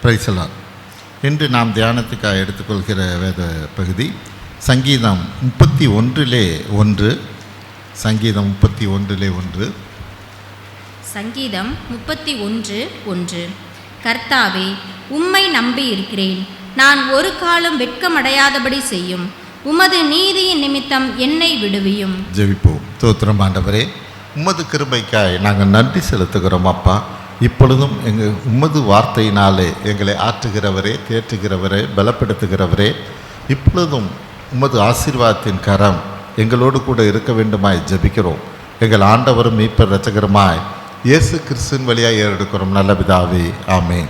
Price எல்லாம். இன்று நாம் தியானத்துக்காக எடுத்துக்கொள்கிற வேத பகுதி சங்கீதம் 31:1. சங்கீதம் 31:1. சங்கீதம் 31:1. கர்த்தாவே, உம்மை நம்பி இருக்கிறேன். நான் ஒரு காலம் வெட்கமடையாதபடி செய்யும். உமது நீதியின் நிமித்தம் என்னை விடுவியும். ஜெபிப்போம். ஸ்தோத்திரம் ஆண்டவரே, உமது கிருபைக்காய் நாங்கள் நன்றி செலுத்துகிறோம் அப்பா. இப்பொழுதும் உமது வார்த்தையினாலே எங்களை ஆற்றுகிறவரே, தேற்றுகிறவரே, பலப்படுத்துகிறவரே, இப்பொழுதும் உமது ஆசீர்வாதத்தின் கரம் எங்களோடு கூட இருக்க வேண்டுமாய் ஜெபிக்கிறோம். எங்கள் ஆண்டவரும் மீட்பர் இரட்சகருமாய் இயேசு கிறிஸ்துவின் வழியாக ஏறெடுக்கிறோம் நல்ல பிதாவே, ஆமென்.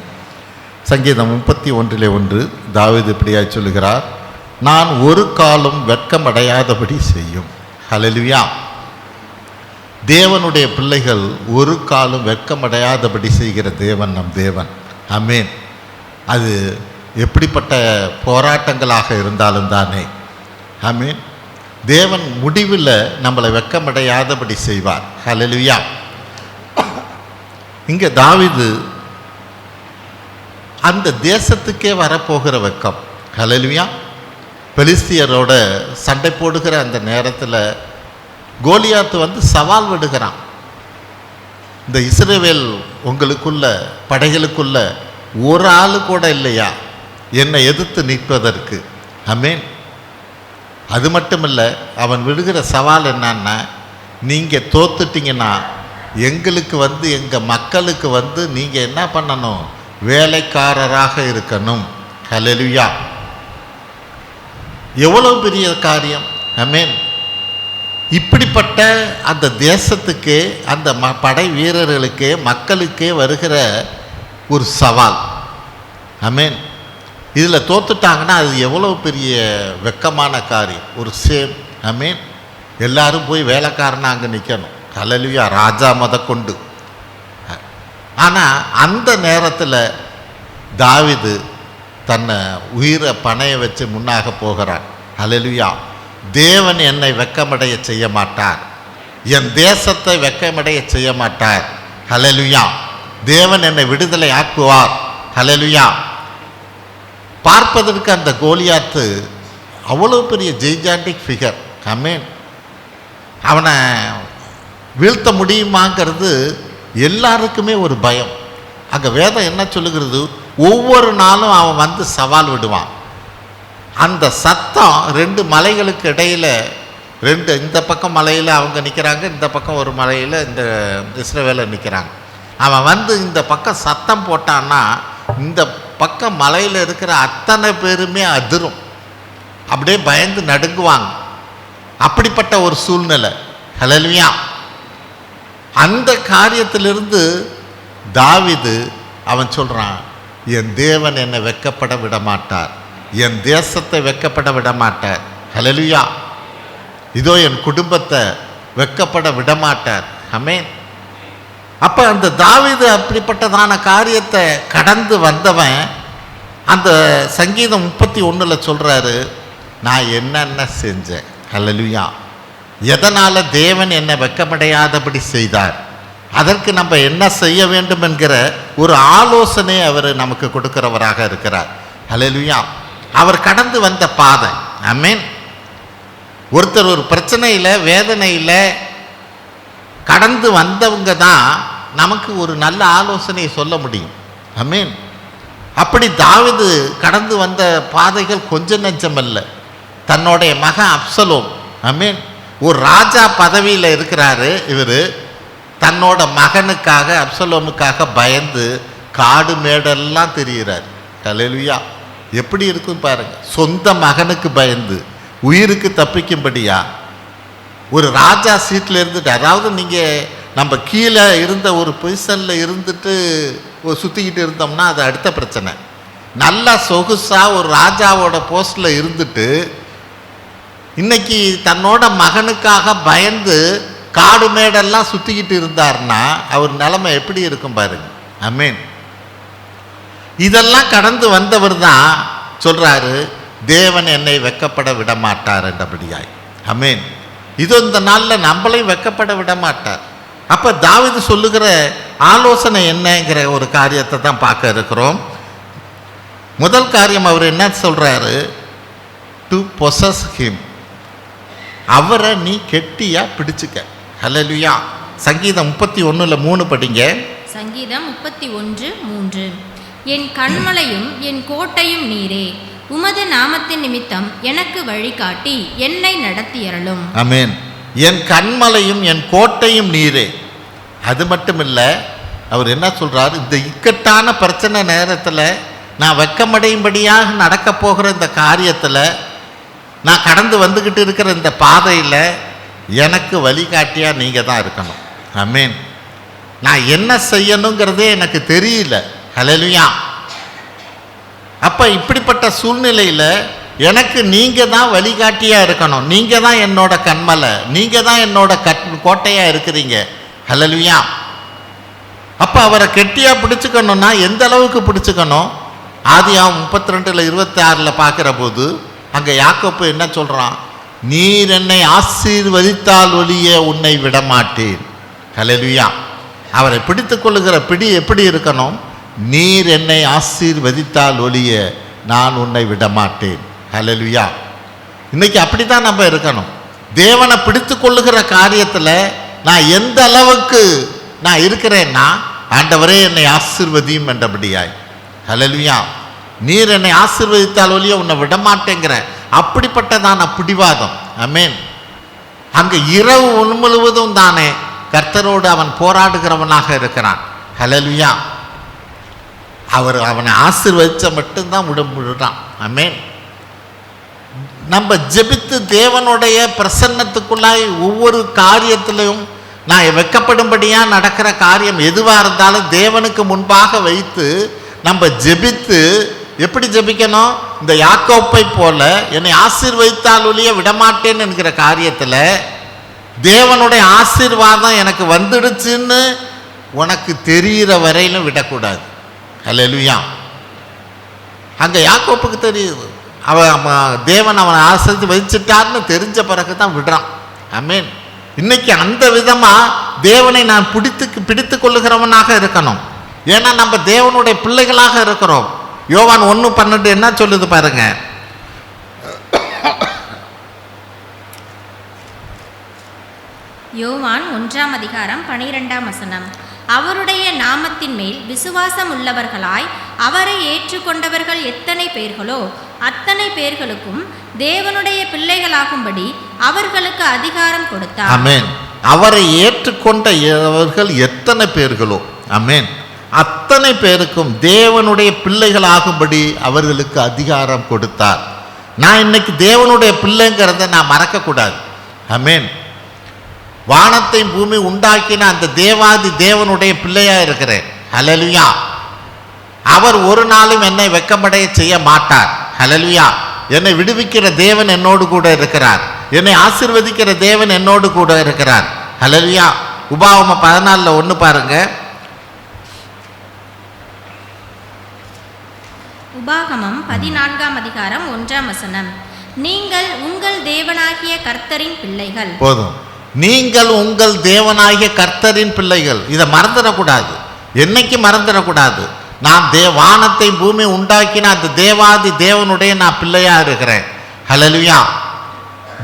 சங்கீதம் 31:1 தாவீது இப்படியாய் சொல்லுகிறார், நான் ஒரு காலம் வெட்கமடையாதபடி செய்யும். ஹல்லேலூயா. தேவனுடைய பிள்ளைகள் ஒரு காலம் வெட்கமடையாதபடி செய்கிற தேவன் நம் தேவன். ஆமென். அது எப்படிப்பட்ட போராட்டங்களாக இருந்தாலும் தானே. ஆமென். தேவன் முடிவில் நம்மளை வெட்கமடையாதபடி செய்வார். ஹல்லேலூயா. இங்கே தாவீது அந்த தேசத்துக்கே வரப்போகிற வெட்கம். ஹல்லேலூயா. பெலிஸ்தியரோட சண்டை போடுகிற அந்த நேரத்தில் கோலியாத்து சவால் விடுகிறான். இந்த இஸ்ரவேல் உங்களுக்குள்ள படைகளுக்குள்ள ஒரு ஆள் கூட இல்லையா என்னை எதிர்த்து நிற்பதற்கு? ஆமென். அது மட்டும் இல்லை, அவன் விடுகிற சவால் என்னன்னா, நீங்கள் தோத்துட்டீங்கன்னா எங்களுக்கு எங்கள் மக்களுக்கு நீங்கள் என்ன பண்ணணும்? வேலைக்காரராக இருக்கணும். ஹல்லேலூயா. எவ்வளவு பெரிய காரியம். ஆமென். இப்படிப்பட்ட அந்த தேசத்துக்கு, அந்த படை வீரர்களுக்கே, மக்களுக்கே வருகிற ஒரு சவால். ஆமென். இதில் தோத்துட்டாங்கன்னா அது எவ்வளோ பெரிய வெக்கமான காரியம், ஒரு சேம். ஆமென். எல்லாரும் போய் வேலைக்காரனா அங்கே நிற்கணும். ஹல்லேலூயா. ராஜா கொண்டு. ஆனால் அந்த நேரத்தில் தாவீது தன்னை உயிரை பணைய வச்சு முன்னாக போகிறான். ஹல்லேலூயா. தேவன் என்னை வெட்கமடைய செய்ய மாட்டார், என் தேசத்தை வெட்கமடைய செய்ய மாட்டார். ஹல்லேலூயா. தேவன் என்னை விடுதலை ஆக்குவார். ஹல்லேலூயா. பார்ப்பதற்கு அந்த கோலியாத்து அவ்வளோ பெரிய ஜெய்ஜாண்டிக் ஃபிகர். ஆமென். அவனை வீழ்த்த முடியுமாங்கிறது எல்லாருக்குமே ஒரு பயம். அங்கே வேதம் என்ன சொல்லுகிறது? ஒவ்வொரு நாளும் அவன் சவால் விடுவான். அந்த சத்தம் 2 மலைகளுக்கு இடையில், இந்த பக்கம் மலையில் அவங்க நிற்கிறாங்க, இந்த பக்கம் ஒரு மலையில் இந்த இஸ்ரவேலர் நிற்கிறாங்க. அவன் இந்த பக்கம் சத்தம் போட்டான்னா இந்த பக்கம் மலையில் இருக்கிற அத்தனை பேருமே அதிரும், அப்படியே பயந்து நடுங்குவாங்க. அப்படிப்பட்ட ஒரு சூழ்நிலை. ஹல்லேலூயா. அந்த காரியத்திலிருந்து தாவீது அவன் சொல்கிறான், என் தேவன் என்னை வெட்கப்பட விட மாட்டார், என் தேசத்தை வெட்கப்பட விட மாட்டார். ஹல்லேலூயா. இதோ என் குடும்பத்தை வெட்கப்பட விட மாட்டார். ஆமென். அப்போ அந்த தாவீது அப்படிப்பட்டதான காரியத்தை கடந்து வந்தவன் அந்த சங்கீதம் 31 சொல்கிறாரு, நான் என்னென்ன செஞ்சேன். ஹல்லேலூயா. எதனால் தேவன் என்னை வெட்கமடையாதபடி செய்தார், அதற்கு நம்ம என்ன செய்ய வேண்டும் என்கிற ஒரு ஆலோசனை அவர் நமக்கு கொடுக்கிறவராக இருக்கிறார். ஹல்லேலூயா. அவர் கடந்து வந்த பாதை. ஆமென். ஒருத்தர் ஒரு பிரச்சனையில், வேதனையில் கடந்து வந்தவங்க தான் நமக்கு ஒரு நல்ல ஆலோசனையை சொல்ல முடியும். ஆமென். அப்படி தாவீது கடந்து வந்த பாதைகள் கொஞ்சம் நெஞ்சமல்ல. தன்னுடைய மகன் அப்சலோம், ஆமென், ஒரு ராஜா பதவியில் இருக்கிறாரு. இவர் தன்னோட மகனுக்காக, அப்சலோமுக்காக பயந்து காடு மேடெல்லாம் தெரிகிறார். ஹல்லேலூயா. எப்படி இருக்கும் பாருங்க. சொந்த மகனுக்கு பயந்து உயிருக்கு தப்பிக்கும்படியா ஒரு ராஜா சீட்டில் இருந்துட்டு, அதாவது நீங்கள் நம்ம கீழே இருந்த ஒரு பொசிஷனில் இருந்துட்டு சுற்றிக்கிட்டு இருந்தோம்னா அது அடுத்த பிரச்சனை. நல்லா சொகுசாக ஒரு ராஜாவோட போஸ்டில் இருந்துட்டு இன்னைக்கு தன்னோட மகனுக்காக பயந்து காடு மேடெல்லாம் சுற்றிக்கிட்டு இருந்தார்னா அவர் நிலைமை எப்படி இருக்கும் பாருங்க. ஆமென். இதெல்லாம் கடந்து வந்தவர் தான் சொல்கிறாரு, தேவன் என்னை வெட்கப்பட விட மாட்டார் என்றபடியாய். ஆமென். இது இந்த நாளில் நம்மளையும் வெட்கப்பட விட மாட்டார். அப்போ தாவீது சொல்லுகிற ஆலோசனை என்னங்கிற ஒரு காரியத்தை தான் பார்க்க இருக்கிறோம். முதல் காரியம் அவர் என்ன சொல்றாரு? டு பொசஸ் ஹிம், அவரை நீ கெட்டியா பிடிச்சுக்க. ஹல்லேலூயா. சங்கீதம் 31:3 படிங்க. சங்கீதம் 31:3. என் கண்மலையும் என் கோட்டையும் நீரே, உமது நாமத்தின் நிமித்தம் எனக்கு வழிகாட்டி என்னை நடத்தியறலும். ஆமென். என் கண்மலையும் என் கோட்டையும் நீரே. அது மட்டும் இல்லை, அவர் என்ன சொல்றாரு? இந்த இக்கட்டான பிரச்சனை நேரத்தில், நான் வெட்கமடையும்படியாக நடக்க போகிற இந்த காரியத்தில், நான் கடந்து வந்துக்கிட்டு இருக்கிற இந்த பாதையில் எனக்கு வழிகாட்டியா நீங்கள் தான் இருக்கணும். ஆமென். நான் என்ன செய்யணுங்கிறதே எனக்கு தெரியல. ஹல்லேலூயா. அப்போ இப்படிப்பட்ட சூழ்நிலையில் எனக்கு நீங்கள் தான் வழிகாட்டியாக இருக்கணும். நீங்கள் தான் என்னோட கண்மலை, நீங்கள் தான் என்னோட கோட்டையாக இருக்கிறீங்க. ஹல்லேலூயா. அப்போ அவரை கெட்டியாக பிடிச்சுக்கணும்னா எந்த அளவுக்கு பிடிச்சுக்கணும்? ஆதியாகமம் 32:26 பார்க்குற போது அங்கே யாக்கோப்பு என்ன சொல்கிறான்? நீர் என்னை ஆசீர்வதித்தால் ஒழிய உன்னை விடமாட்டேன். ஹல்லேலூயா. அவரை பிடித்து கொள்ளுகிற பிடி எப்படி இருக்கணும்? நீர் என்னை ஆசீர்வதித்தால் ஒழிய நான் உன்னை விடமாட்டேன். ஹல்லேலூயா. இன்னைக்கு அப்படி தான் நம்ம இருக்கணும். தேவனை பிடித்து கொள்ளுகிற காரியத்தில் நான் எந்த அளவுக்கு நான் இருக்கிறேன்னா, ஆண்டவரே என்னை ஆசீர்வதியும் என்றபடியாய். ஹல்லேலூயா. நீர் என்னை ஆசீர்வதித்தால் ஒழிய உன்னை விடமாட்டேங்கிற அப்படிப்பட்டதான பிடிவாதம். ஆமென். அங்கே இரவு முழுவதும் தானே கர்த்தரோடு அவன் போராடுகிறவனாக இருக்கிறான். ஹல்லேலூயா. அவனை ஆசீர்வதிச்ச மட்டும்தான் விடுறான். ஆமென். நம்ம ஜெபித்து தேவனுடைய பிரசன்னத்துக்குள்ளாய் ஒவ்வொரு காரியத்திலும் நான் வெட்கப்படும்படியாக நடக்கிற காரியம் எதுவாக இருந்தாலும் தேவனுக்கு முன்பாக வைத்து நம்ம ஜெபித்து, எப்படி ஜெபிக்கணும்? இந்த யாக்கோப்பை போல என்னை ஆசீர்வதித்தால் ஒழிய விடமாட்டேன் என்கிற காரியத்தில் தேவனுடைய ஆசீர்வாதம் எனக்கு வந்துடுச்சுன்னு உனக்கு தெரிகிற வரையிலும் விடக்கூடாது. ஹல்லேலூயா. அங்கே யாக்கோப்புக்கு தெரியுது, தேவன் அவனை ஆசீர்வதிச்சிட்டார்னு தெரிஞ்ச பிறகு தான் விடுறான். ஆமென். இன்னைக்கு அந்த விதமாக தேவனை நான் பிடித்து கொள்ளுகிறவனாக இருக்கணும். ஏன்னா நம்ம தேவனுடைய பிள்ளைகளாக இருக்கிறோம். யோவான் 1:12 என்ன சொல்லுது பாருங்க. யோவான் 1:12 அவருடைய நாமத்தின் மேல் விசுவாசம் உள்ளவர்களாய் அவரை ஏற்றுக்கொண்டவர்கள் எத்தனை பேர்களோ அத்தனை பேர்களுக்கும் தேவனுடைய பிள்ளைகளாகும்படி அவர்களுக்கு அதிகாரம் கொடுத்தார். ஆமென். அவரை ஏற்றுக்கொண்டவர்கள் எத்தனை பேர்களோ, ஆமென், அத்தனை பேருக்கும் தேவனுடைய பிள்ளைகளாகும்படி அவர்களுக்கு அதிகாரம் கொடுத்தார். நான் இன்னைக்கு தேவனுடைய பிள்ளைங்கிறத நான் மறக்கக்கூடாது. ஆமென். வானத்தை பூமி உண்டாக்கின அந்த தேவாதி தேவனுடைய பிள்ளையா இருக்கிறேன். ஹல்லேலூயா. அவர் ஒரு நாளும் என்னை வெட்கமடைய செய்ய மாட்டார். ஹல்லேலூயா. என்னை விடுவிக்கிற தேவன் என்னோடு கூட இருக்கிறார். என்னை ஆசீர்வதிக்கிற தேவன் என்னோடு கூட இருக்கிறார். ஹல்லேலூயா. உபாகமம் 14:1 பாருங்க. உபாகமம் 14:1 நீங்கள் உங்கள் தேவனாகிய கர்த்தரின் பிள்ளைகள். போதும். நீங்கள் உங்கள் தேவனாகிய கர்த்தரின் பிள்ளைகள். இதை மறந்துடக்கூடாது. என்னைக்கு மறந்துடக்கூடாது. நான் வானத்தை பூமி உண்டாக்கின அந்த தேவாதி தேவனுடைய நான் பிள்ளையா இருக்கிறேன். ஹல்லேலூயா.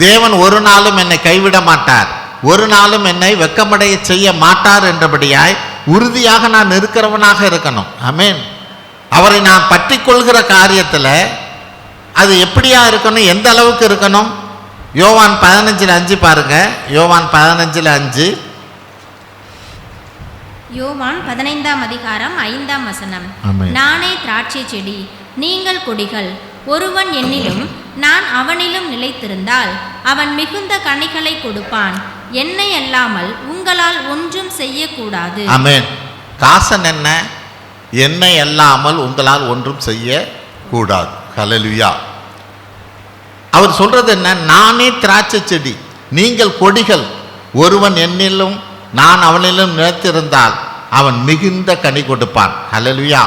தேவன் ஒரு நாளும் என்னை கைவிட மாட்டார், ஒரு நாளும் என்னை வெட்கமடைய செய்ய மாட்டார் என்றபடியாய் உறுதியாக நான் இருக்கிறவனாக இருக்கணும். ஆமென். அவரை நான் பற்றி கொள்கிற காரியத்தில் அது எப்படியா இருக்கணும்? எந்த அளவுக்கு இருக்கணும்? யோவான் 15:5 பாருங்க. யோவான் 15:5. யோவான் 15:5 நானே திராட்சை செடி, நீங்கள் கொடிகள். ஒருவன் என்னிலும் நான் அவனிலும் நிலைத்திருந்தால் அவன் மிகுந்த கனிகளை கொடுப்பான். என்னை அல்லாமல் உங்களால் ஒன்றும் செய்யக்கூடாது. ஆமென். காசன் என்ன? என்னை அல்லாமல் உங்களால் ஒன்றும் செய்ய கூடாது. ஹல்லேலூயா. அவர் சொல்றது என்ன? நானே திராட்சை செடி, நீங்கள் கொடிகள். ஒருவன் என்னிலும் நான் அவனிலும் நிலைத்திருந்தால் அவன் மிகுந்த கனி கொடுப்பான். ஹல்லேலூயா.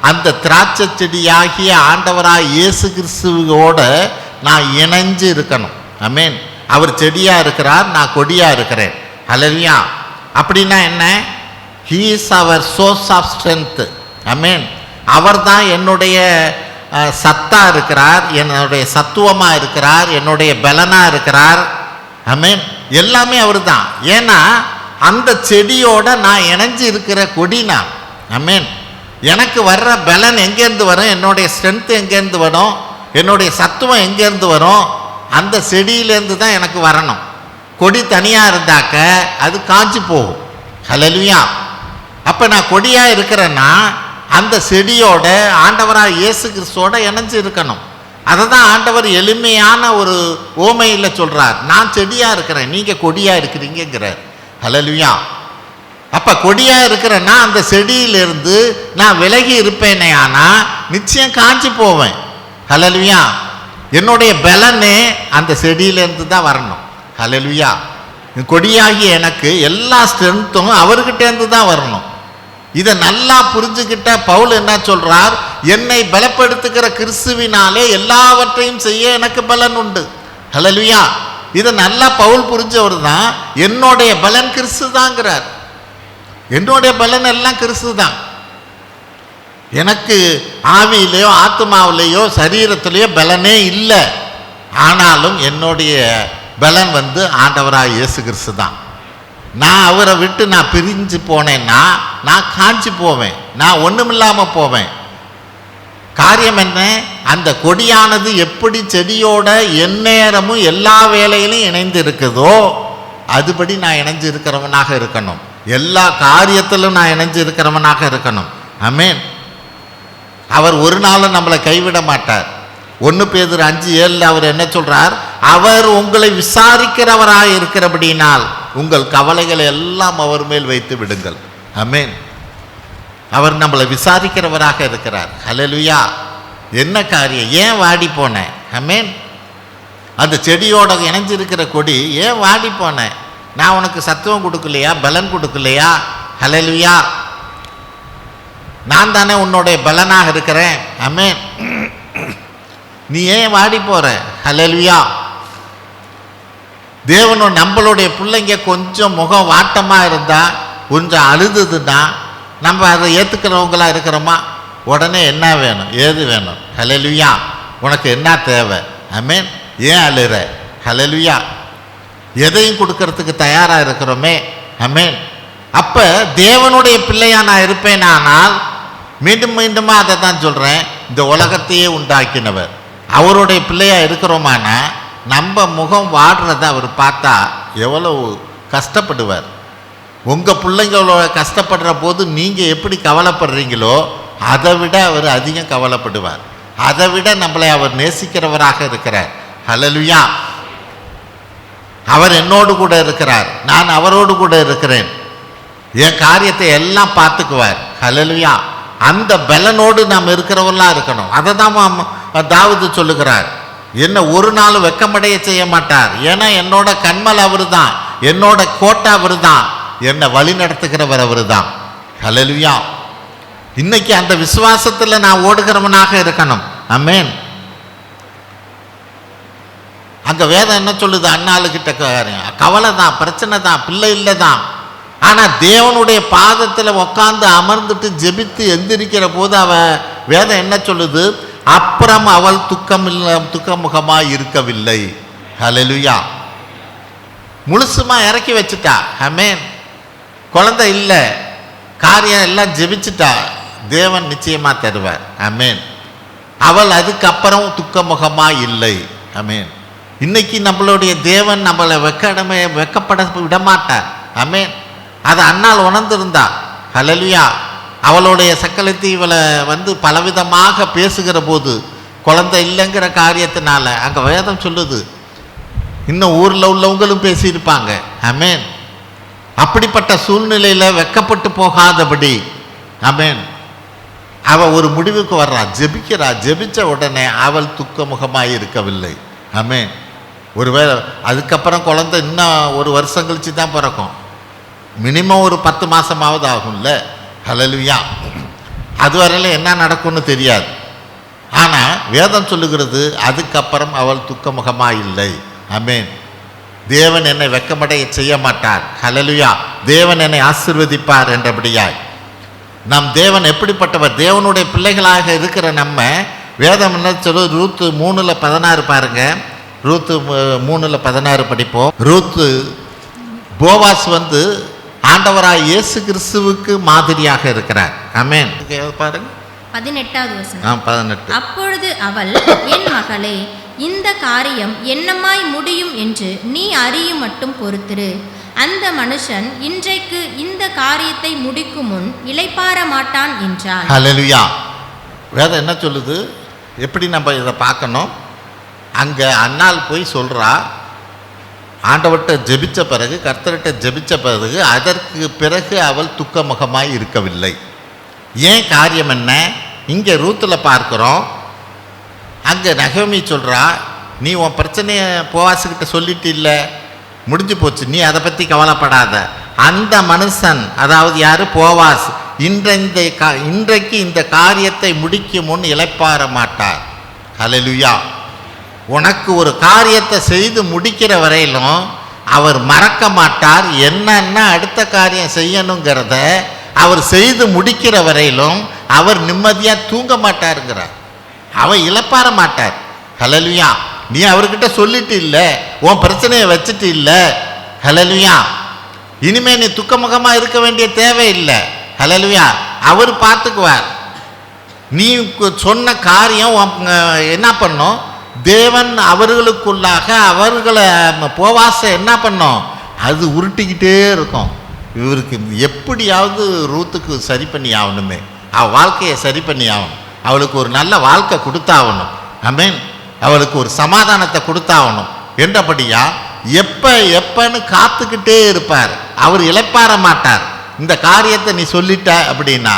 அந்த திராட்சை செடியாகிய ஆண்டவராய் இயேசு கிறிஸ்துவோட நான் இணைஞ்சு இருக்கணும். ஆமென். அவர் செடியா இருக்கிறார், நான் கொடியா இருக்கிறேன். ஹல்லேலூயா. அப்படின்னா என்ன? He is our source of strength. ஆமென். அவர் தான் என்னுடைய சத்தா இருக்கிறார், என்னுடைய சத்துவமாக இருக்கிறார், என்னுடைய பலனாக இருக்கிறார். ஆமென். எல்லாமே அவர் தான். ஏன்னா அந்த செடியோட நான் இணைஞ்சு இருக்கிற கொடி நான். ஆமென். எனக்கு வர்ற பலன் எங்கேருந்து வரும், என்னுடைய ஸ்ட்ரென்த்து எங்கேருந்து வரும், என்னுடைய சத்துவம் எங்கேருந்து வரும், அந்த செடியிலேருந்து தான் எனக்கு வரணும். கொடி தனியாக இருந்தாக்க அது காஞ்சி போகும். ஹல்லேலூயா. அப்போ நான் கொடியாக இருக்கிறேன்னா அந்த செடியோட ஆண்டவராக இயேசு கிறிஸ்துவோட இணைஞ்சு இருக்கணும். அதை தான் ஆண்டவர் எளிமையான ஒரு ஓமையில் சொல்கிறார். நான் செடியாக இருக்கிறேன், நீங்கள் கொடியாக இருக்கிறீங்கிறார். ஹல்லேலூயா. அப்போ கொடியாக இருக்கிறேன்னா அந்த செடியிலிருந்து நான் விலகி இருப்பேனே, ஆனால் நிச்சயம் காஞ்சி போவேன். ஹல்லேலூயா. என்னுடைய பலனே அந்த செடியிலேருந்து தான் வரணும். ஹல்லேலூயா. கொடியாகி எனக்கு எல்லா ஸ்ட்ரென்த்தும் அவர்கிட்டேருந்து தான் வரணும். இதை நல்லா புரிஞ்சுக்கிட்ட பவுல் என்ன சொல்றார், என்னை பலப்படுத்துகிற கிறிஸ்துவினாலே எல்லாவற்றையும் செய்ய எனக்கு பலன் உண்டு. ஹல்லேலூயா. இதை நல்லா பவுல் புரிஞ்சவர் தான் என்னுடைய பலன் கிறிஸ்து தாங்கிறார். என்னுடைய பலன் எல்லாம் கிறிஸ்து தான். எனக்கு ஆவியிலேயோ ஆத்மாவிலேயோ சரீரத்திலேயோ பலனே இல்லை. ஆனாலும் என்னுடைய பலன் ஆண்டவராக இயேசு கிறிஸ்து தான். நான் அவரை விட்டு நான் பிரிஞ்சு போனேன்னா நான் காஞ்சி போவேன், நான் ஒன்றுமில்லாமல் போவேன். காரியம் என்ன, அந்த கொடியானது எப்படி செடியோட எந்நேரமும் எல்லா வேலையிலும் இணைந்து இருக்குதோ அதுபடி நான் இணைஞ்சு இருக்கிறவனாக இருக்கணும். எல்லா காரியத்திலும் நான் இணைஞ்சு இருக்கிறவனாக இருக்கணும். ஆமென். அவர் ஒரு நாளும் நம்மளை கைவிட மாட்டார். 1 பேதுரு 5:7 அவர் என்ன சொல்றார், அவர் உங்களை விசாரிக்கிறவராக இருக்கிறபடினால் உங்கள் கவலைகளை எல்லாம் அவர் மேல் வைத்து விடுங்கள். ஆமென். அவர் நம்மளை விசாரிக்கிறவராக இருக்கிறார். ஹல்லேலூயா. என்ன காரியம், ஏன் வாடி போனேன்? ஆமென். அந்த செடியோட இணைஞ்சிருக்கிற கொடி ஏன் வாடி போனேன்? நான் உனக்கு சத்துவம் கொடுக்கலையா, பலன் கொடுக்கலையா? ஹல்லேலூயா. நான் தானே உன்னுடைய பலனாக இருக்கிறேன். ஆமென். நீ ஏன் வாடி போற? ஹல்லேலூயா. தேவனும் நம்மளுடைய பிள்ளைங்க கொஞ்சம் முகம் வாட்டமாக இருந்தால், கொஞ்சம் அழுதுதுன்னா நம்ம அதை ஏற்றுக்கிறவங்களா இருக்கிறோமா? உடனே என்ன வேணும், ஏது வேணும்? ஹல்லேலூயா. உனக்கு என்ன தேவை? ஆமென். ஏன் அழுற? ஹல்லேலூயா. எதையும் கொடுக்கறதுக்கு தயாராக இருக்கிறோமே. ஆமென். அப்போ தேவனுடைய பிள்ளையா நான் இருப்பேனானால், மீண்டும் மீண்டுமா அதை தான் சொல்கிறேன், இந்த உலகத்தையே உண்டாக்கினவர் அவருடைய பிள்ளையாக இருக்கிறோமானா நம்ம முகம் வாடுறத அவர் பார்த்தா எவ்வளவு கஷ்டப்படுவார். உங்கள் பிள்ளைங்களோட கஷ்டப்படுற போது நீங்கள் எப்படி கவலைப்படுறீங்களோ அதை விட அவர் அதிகம் கவலைப்படுவார். அதை விட நம்மளை அவர் நேசிக்கிறவராக இருக்கிறார். ஹல்லேலூயா. அவர் என்னோடு கூட இருக்கிறார், நான் அவரோடு கூட இருக்கிறேன். என் காரியத்தை எல்லாம் பார்த்துக்குவார். ஹல்லேலூயா. அந்த பலனோடு நாம் இருக்கிறவர்களாக இருக்கணும். அதை தான் தாவீது சொல்லுகிறார், என்னை ஒரு நாள் வெட்கமடைய செய்ய மாட்டார். ஏன்னா என்னோட கண்மல் அவர் தான், என்னோட கோட்டை அவர் தான், என்னை வழி நடத்துகிறவர் அவர் தான். ஹல்லேலூயா. இன்னைக்கு அந்த விசுவாசத்தில் நான் ஓடுகிறவனாக இருக்கணும். ஆமென். அங்கே வேதம் என்ன சொல்லுது, அண்ணாளுக்கிட்ட கவலை தான், பிரச்சனை தான், பிள்ளை இல்லை தான். ஆனால் தேவனுடைய பாதத்தில் உட்காந்து அமர்ந்துட்டு ஜெபித்து எந்திரிக்கிற போது வேதம் என்ன சொல்லுது, அப்புறம் அவள் துக்கமுகமாக இருக்கவில்லை. ஹல்லேலூயா. முழுசுமா இறக்கி வச்சுட்டா. ஆமென். குழந்தை இல்லை, காரியம் எல்லாம் ஜெபிச்சுட்டா, தேவன் நிச்சயமா தருவார். ஆமென். அவள் அதுக்கப்புறம் துக்கமுகமாக இல்லை. ஆமென். இன்னைக்கு நம்மளுடைய தேவன் நம்மளை வெக்கப்பட விடமாட்டார். ஆமென். அதை அண்ணால் உணர்ந்திருந்தா. ஹல்லேலூயா. அவளுடைய சக்கலத்தை இவளை பலவிதமாக பேசுகிற போது குழந்தை இல்லைங்கிற காரியத்தினால அங்கே வேதம் சொல்லுது, இன்னும் ஊரில் உள்ளவங்களும் பேசியிருப்பாங்க. ஆமென். அப்படிப்பட்ட சூழ்நிலையில் வெக்கப்பட்டு போகாதபடி ஆமென் அவள் ஒரு முடிவுக்கு வர்றா, ஜெபிக்கிறா. ஜெபிச்ச உடனே அவள் துக்கமுகமாக இருக்கவில்லை. ஆமென். ஒருவேளை அதுக்கப்புறம் குழந்தை இன்னும் 1 வருஷம் கழிச்சு தான் பிறக்கும். மினிமம் ஒரு 10 மாதமாவது ஆகும்ல. ஹல்லேலூயா. அதுவரையில் என்ன நடக்கும்னு தெரியாது. ஆனால் வேதம் சொல்லுகிறது, அதுக்கப்புறம் அவள் துக்கமுகமாக இல்லை. ஆமென். தேவன் என்னை வெட்கமடைய செய்ய மாட்டார். ஹல்லேலூயா. தேவன் என்னை ஆசீர்வதிப்பார் என்றபடியாய் நம் தேவன் எப்படிப்பட்டவர்? தேவனுடைய பிள்ளைகளாக இருக்கிற நம்ம வேதம் என்ன சொல்லுது? ரூத்து 3:16 பாருங்க. ரூத்து 3:16 படிப்போம். ரூத்து போவாஸ் வந்து ஆண்டவராய் இயேசு கிறிஸ்துவுக்கு மாதிரியாக இருக்கிறார். ஆமென். பாருங்க 18வது வசனம். 18. அப்பொழுது அவள், என் மகளே, இந்த காரியம் என்னமாய் முடியும் என்று நீ அறியும் மட்டும் பொறுத்திரு. அந்த மனுஷன் இன்றைக்கு இந்த காரியத்தை முடிக்கும் முன் இளைப்பாற மாட்டான் என்றாள். ஹல்லேலூயா. வேதம் என்ன சொல்லுது? எப்படி நம்ம இதை பார்க்கணும்? அங்கே அன்னாள் போய் சொல்கிறா, ஆண்டவர்கிட்ட ஜெபித்த பிறகு, கர்த்தர்கிட்ட ஜெபித்த பிறகு, அதற்கு பிறகு அவள் துக்கமுகமாய் இருக்கவில்லை. ஏன் காரியம் என்ன? இங்கே ரூத்தில் பார்க்குறோம். அங்கே நகோமி சொல்கிறா, நீ உன் பிரச்சனையை போவாசுக்கிட்ட சொல்லிட்டு இல்லை, முடிஞ்சு போச்சு, நீ அதை பற்றி கவலைப்படாத. அந்த மனுஷன், அதாவது யார்? போவாஸ், இன்றைக்கு இந்த காரியத்தை முடிக்கும் முன் இளைப்பாற மாட்டார். ஹல்லேலூயா. உனக்கு ஒரு காரியத்தை செய்து முடிக்கிற வரையிலும் அவர் மறக்க மாட்டார். என்னென்ன அடுத்த காரியம் செய்யணுங்கிறத அவர் செய்து முடிக்கிற வரையிலும் அவர் நிம்மதியாக தூங்க மாட்டாருங்கிறார். அவர் இழப்பாற மாட்டார். ஹல்லேலூயா. நீ அவர்கிட்ட சொல்லிட்டு இல்லை, உன் பிரச்சனையை வச்சுட்டு இல்லை. ஹல்லேலூயா. இனிமே நீ துக்கமுகமாக இருக்க வேண்டிய தேவை இல்லை. ஹல்லேலூயா. அவர் பார்த்துக்குவார். நீ சொன்ன காரியம் என்ன பண்ணும்? தேவன் அவர்களுக்குள்ளாக அவர்களை போவாச என்ன பண்ணோம்? அது உருட்டிக்கிட்டே இருக்கும். இவருக்கு எப்படியாவது ரூத்துக்கு சரி பண்ணி ஆகணுமே, அவள் வாழ்க்கையை சரி பண்ணி ஆகணும், அவளுக்கு ஒரு நல்ல வாழ்க்கை கொடுத்தாகணும். ஆமென். அவளுக்கு ஒரு சமாதானத்தை கொடுத்தாகணும் என்றபடியா எப்பன்னு காத்துக்கிட்டே இருப்பார். அவர் இளைப்பாற மாட்டார். இந்த காரியத்தை நீ சொல்லிட்ட அப்படின்னா.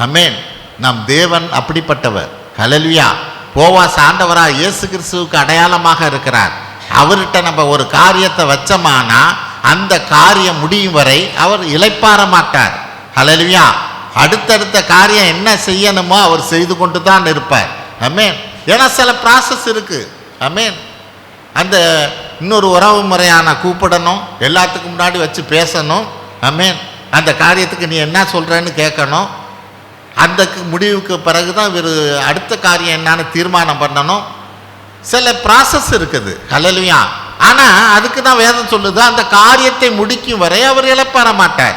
ஆமென். நம் தேவன் அப்படிப்பட்டவர். ஹல்லேலூயா. போவாஸ் ஆண்டவராக இயேசு கிறிஸ்துவுக்கு அடையாளமாக இருக்கிறார். அவர்கிட்ட நம்ம ஒரு காரியத்தை வச்சோமானா அந்த காரியம் முடியும் வரை அவர் இளைப்பாற மாட்டார். ஹல்லேலூயா. அடுத்தடுத்த காரியம் என்ன செய்யணுமோ அவர் செய்து கொண்டு தான் இருப்பார். ஆமென். ஏன்னா சில ப்ராசஸ் இருக்கு. ஆமென். அந்த இன்னொரு உறவு முறையான கூப்பிடணும், எல்லாத்துக்கும் முன்னாடி வச்சு பேசணும். ஆமென். அந்த காரியத்துக்கு நீ என்ன சொல்கிறேன்னு கேட்கணும். அந்த முடிவுக்கு பிறகு தான் இவர் அடுத்த காரியம் என்னன்னு தீர்மானம் பண்ணணும். சில ப்ராசஸ் இருக்குது. ஹல்லேலூயா. ஆனால் அதுக்கு தான் வேதம் சொல்லுது, அந்த காரியத்தை முடிக்கும் வரை அவர் இளைப்பாற மாட்டார்.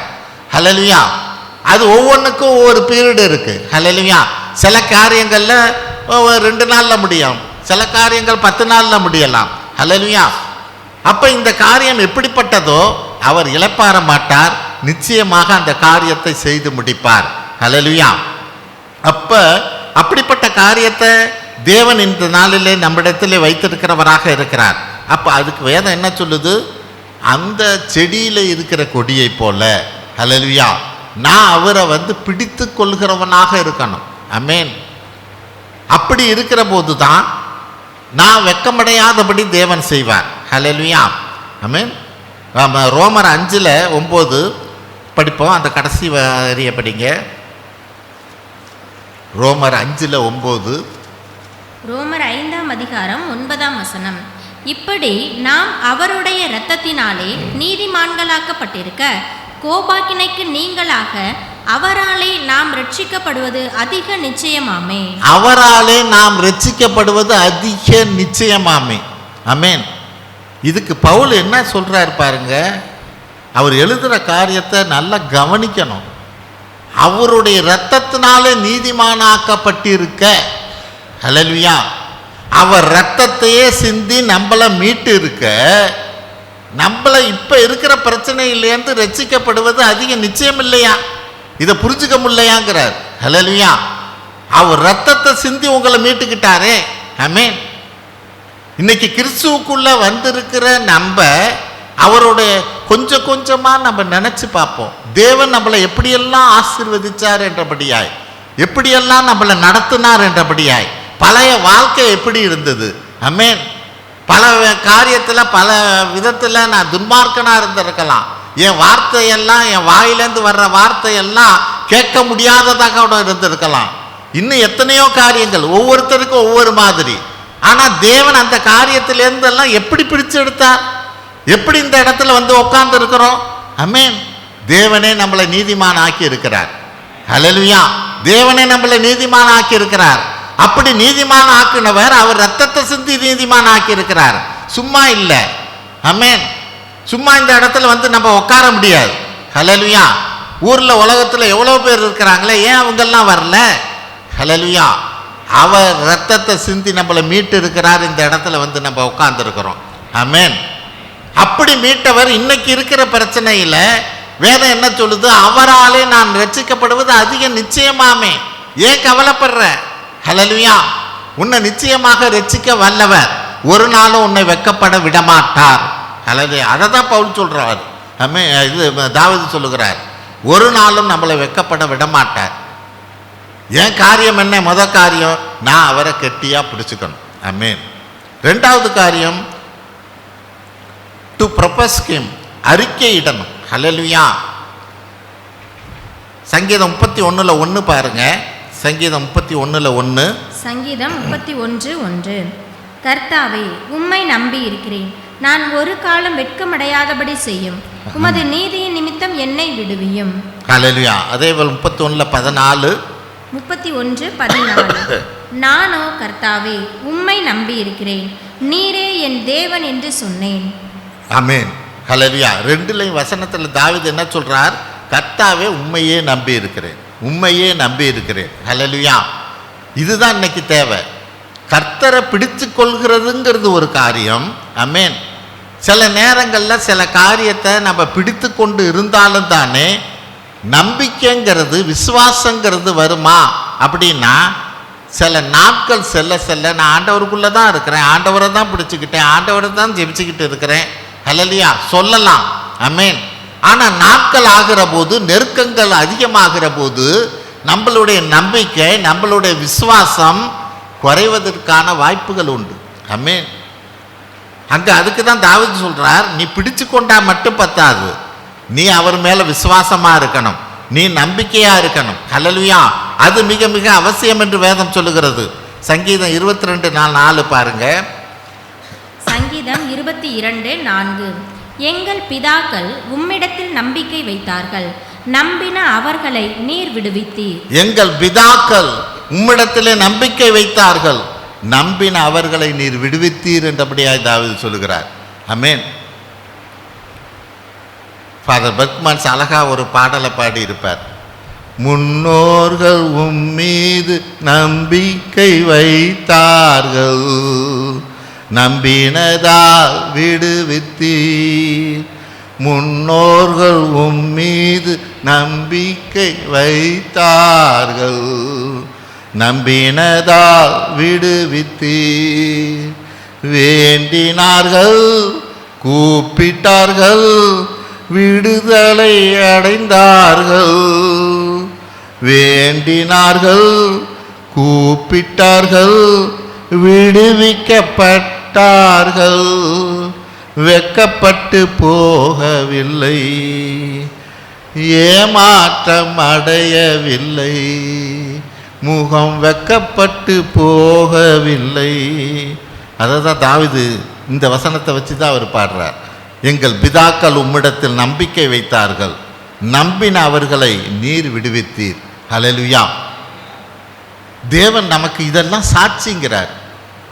ஹல்லேலூயா. அது ஒவ்வொன்றுக்கும் ஒவ்வொரு பீரியடு இருக்குது. ஹல்லேலூயா. சில காரியங்களில் 2 நாளில் முடியும், சில காரியங்கள் 10 நாளில் முடியலாம். ஹல்லேலூயா. அப்போ இந்த காரியம் எப்படிப்பட்டதோ அவர் இளைப்பாற மாட்டார். நிச்சயமாக அந்த காரியத்தை செய்து முடிப்பார். ஹல்லேலூயா. அப்போ அப்படிப்பட்ட காரியத்தை தேவன் இந்த நாளிலே நம்மிடத்திலே வைத்திருக்கிறவராக இருக்கிறார். அப்போ அதுக்கு வேதம் என்ன சொல்லுது? அந்த செடியில் இருக்கிற கொடியை போல, ஹல்லேலூயா, நான் அவரை பிடித்து கொள்கிறவனாக இருக்கணும். ஆமென். அப்படி இருக்கிற போது தான் நான் வெட்கமடையாதபடி தேவன் செய்வார். ஹல்லேலூயா. ஆமென். ரோமர் 5:9 படிப்போம். அந்த கடைசி வரியை படிங்க. ரோமர் 5:9. ரோமர் 5ஆம் அதிகாரம் 9ஆம் வசனம். இப்படி நாம் அவருடைய இரத்தத்தினாலே நீதிமான்களாக்கப்பட்டிருக்க கோபாக்கினைக்கு நீங்களாக அவராலே நாம் ரட்சிக்கப்படுவது அதிக நிச்சயமாமே. அவராலே நாம் ரட்சிக்கப்படுவது அதிக நிச்சயமாமே. ஆமென். இதுக்கு பவுல் என்ன சொல்றாரு பாருங்க. அவர் எழுதுகிற காரியத்தை நல்லா கவனிக்கணும். அவருடைய இரத்தத்தினாலே நீதிமானாக்கப்பட்டிருக்க. ஹல்லேலூயா. அவர் இரத்தத்தையே சிந்தி நம்மளை மீட்டு இருக்க, நம்மளை இப்போ இருக்கிற பிரச்சனையிலேருந்து ரட்சிக்கப்படுவது அதிக நிச்சயம் இல்லையா? இதை புரிஞ்சுக்க முடியலையாங்கிறார். ஹல்லேலூயா. அவர் இரத்தத்தை சிந்தி உங்களை மீட்டுக்கிட்டாரே. ஆமென். இன்னைக்கு கிறிஸ்துவுக்குள்ள வந்திருக்கிற நம்ம அவருடைய கொஞ்சம் கொஞ்சமாக நம்ம நினச்சி பார்ப்போம். தேவன் நம்மளை எப்படியெல்லாம் ஆசீர்வதிச்சார் என்றபடியாய், எப்படியெல்லாம் நம்மளை நடத்தினார் என்றபடியாய், பழைய வாழ்க்கை எப்படி இருந்தது. ஆமென். பல காரியத்தில் பல விதத்தில் நான் துன்மார்க்கனாக இருந்திருக்கலாம். என் வார்த்தையெல்லாம், என் வாயிலேருந்து வர்ற வார்த்தையெல்லாம் கேட்க முடியாததாக கூட இருந்திருக்கலாம். இன்னும் எத்தனையோ காரியங்கள், ஒவ்வொருத்தருக்கும் ஒவ்வொரு மாதிரி. ஆனால் தேவன் அந்த காரியத்திலேருந்தெல்லாம் எப்படி பிடிச்சு எடுத்தார்? எப்படி இந்த இடத்துல உட்கார்ந்து இருக்கிறோம்? ஆமென். தேவனே நம்மளை நீதிமான் ஆக்கி இருக்கிறார். ஹல்லேலூயா. தேவனே நம்மளை நீதிமான் ஆக்கி இருக்கிறார். அப்படி நீதிமான் ஆக்கினவர் அவர் ரத்தத்தை சிந்தி நீதிமான் ஆக்கி இருக்கிறார். சும்மா இல்லை. ஆமென். சும்மா இந்த இடத்துல வந்து நம்ம உட்கார முடியாது. ஹல்லேலூயா. ஊர்ல உலகத்துல எவ்வளவு பேர் இருக்கிறாங்களே, ஏன் அவங்கெல்லாம் வரல? ஹல்லேலூயா. அவர் ரத்தத்தை சிந்தி நம்மளை மீட்டு இருக்கிறார். இந்த இடத்துல வந்து நம்ம உட்கார்ந்து இருக்கிறோம். ஆமென். அப்படி மீட்டவர் இன்னைக்கு இருக்கிற பிரச்சனையில வேதம் என்ன சொல்லுது? அவராலே நான் ரட்சிக்கப்படுவது அதிக நிச்சயமாமே. ஏன் கவலைப்படுற? ஹல்லேலூயா. உன்னை நிச்சயமாக ரட்சிக்க வல்லவர். ஒரு நாளும் உன்னை வெட்கப்பட விடமாட்டார். ஹல்லேலூயா. அதை தான் பவுல் சொல்றார். இது தாவீது சொல்லுகிறார், ஒரு நாளும் நம்மளை வெட்கப்பட விடமாட்டார். என் காரியம் என்ன? முதல் காரியம், நான் அவரை கெட்டியா பிடிச்சுக்கணும். ஆமென். ரெண்டாவது காரியம், டு ப்ரொபஸ் ஹிம், அறிக்கையிடணும். ஹல்லேலூயா. சங்கீதம் 31:1 பாருங்க. சங்கீதம் 31:1. சங்கீதம் 31:1. கர்த்தாவே, உம்மை நம்பி இருக்கிறேன், நான் ஒரு காலம் வெட்கமடையாதபடி செய்யும், உமது நீதியின் நிமித்தம் என்னை விடுவியும். ஹல்லேலூயா. அதேபோல் 31:14. 31:14. நானோ கர்த்தாவே உம்மை நம்பி இருக்கிறேன், நீரே என் தேவன் என்று சொன்னேன். ஆமென். ஹல்லேலூயா. ரெண்டுலையும் வசனத்தில் தாவீது என்ன சொல்றார்? கர்த்தாவே உம்மையே நம்பி இருக்கிறேன், உம்மையே நம்பி இருக்கிறேன். ஹல்லேலூயா. இதுதான் இன்னைக்கு தேவை. கர்த்தரை பிடிச்சு கொள்கிறதுங்கிறது ஒரு காரியம். ஆமென். சில நேரங்களில் சில காரியத்தை நம்ம பிடித்து கொண்டு இருந்தாலும் தானே நம்பிக்கைங்கிறது, விசுவாசங்கிறது வருமா அப்படின்னா, சில நாட்கள் செல்ல செல்ல நான் ஆண்டவருக்குள்ளே தான் இருக்கிறேன், ஆண்டவரை தான் பிடிச்சிக்கிட்டேன், ஆண்டவரை தான் ஜெபிச்சுக்கிட்டு இருக்கிறேன். ஹல்லேலூயா சொல்லலாம். ஆமென். ஆனால் நாட்கள் ஆகிற போது, நெருக்கங்கள் அதிகமாகிற போது நம்மளுடைய நம்பிக்கை, நம்மளுடைய விசுவாசம் குறைவதற்கான வாய்ப்புகள் உண்டு. ஆமென். அங்கே அதுக்கு தான் தாவீது சொல்றார், நீ பிடிச்சு கொண்டா மட்டும் பத்தாது, நீ அவர் மேலே விசுவாசமாக இருக்கணும், நீ நம்பிக்கையாக இருக்கணும். ஹல்லேலூயா. அது மிக மிக அவசியம் என்று வேதம் சொல்லுகிறது. சங்கீதம் 22:4 பாருங்க. சங்கீதம் 22:4. எங்கள் பிதாக்கள் உம்மிடத்தில் நம்பிக்கை வைத்தார்கள், நம்பின அவர்களை நீர் விடுவித்தீர். எங்கள் பிதாக்கள் உம்மிடத்திலே நம்பிக்கை வைத்தார்கள், நம்பின அவர்களை நீர் விடுவித்தீர் என்றபடியாய் தாவீது சொல்லுகிறார். ஆமென். ஃபாதர் பர்க்மன்ஸ் அழகா ஒரு பாடலை பாடி இருப்பார். முன்னோர்கள் உம்மீது நம்பிக்கை வைத்தார்கள், நம்பினதால் விடுவித்தீர். முன்னோர்கள் உம்மீது நம்பிக்கை வைத்தார்கள், நம்பினதால் விடுவித்தீர். வேண்டினார்கள், கூப்பிட்டார்கள், விடுதலை அடைந்தார்கள். வேண்டினார்கள், கூப்பிட்டார்கள், விடுவிக்கப்பட்டார்கள். வெட்கப்பட்டு போகவில்லை, ஏமாற்றம் அடையவில்லை, முகம் வெட்கப்பட்டு போகவில்லை. அதை தான் தாவீது இந்த வசனத்தை வச்சு தான் அவர் பாடுறார். எங்கள் பிதாக்கள் உம்மிடத்தில் நம்பிக்கை வைத்தார்கள், நம்பின அவர்களை நீர் விடுவித்தீர். ஹல்லேலூயா. தேவன் நமக்கு இதெல்லாம் சாட்சிங்கிறார்.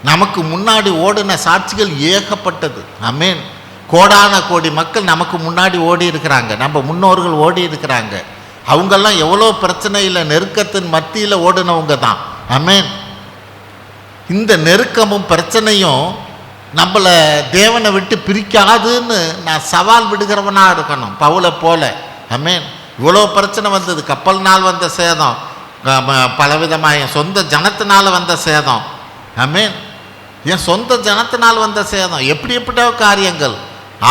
நமக்கு முன்னாடி ஓடின சாட்சிகள் ஏகப்பட்டது. ஆமென். கோடான கோடி மக்கள் நமக்கு முன்னாடி ஓடி இருக்கிறாங்க, நம்ம முன்னோர்கள் ஓடி இருக்கிறாங்க. அவங்கெல்லாம் எவ்வளோ பிரச்சனையில், நெருக்கத்தின் மத்தியில் ஓடினவங்க தான். ஆமென். இந்த நெருக்கமும் பிரச்சனையும் நம்மளை தேவனை விட்டு பிரிக்காதுன்னு நான் சவால் விடுகிறவனாக இருக்கணும், பவுலை போல. ஆமென். இவ்வளோ பிரச்சனை வந்தது, கப்பல்னால் வந்த சேதம், பலவிதமாக என் சொந்த ஜனத்தினால் வந்த சேதம். ஆமென். என் சொந்த ஜனத்தினால் வந்த சேதம், எப்படி எப்படியோ காரியங்கள்.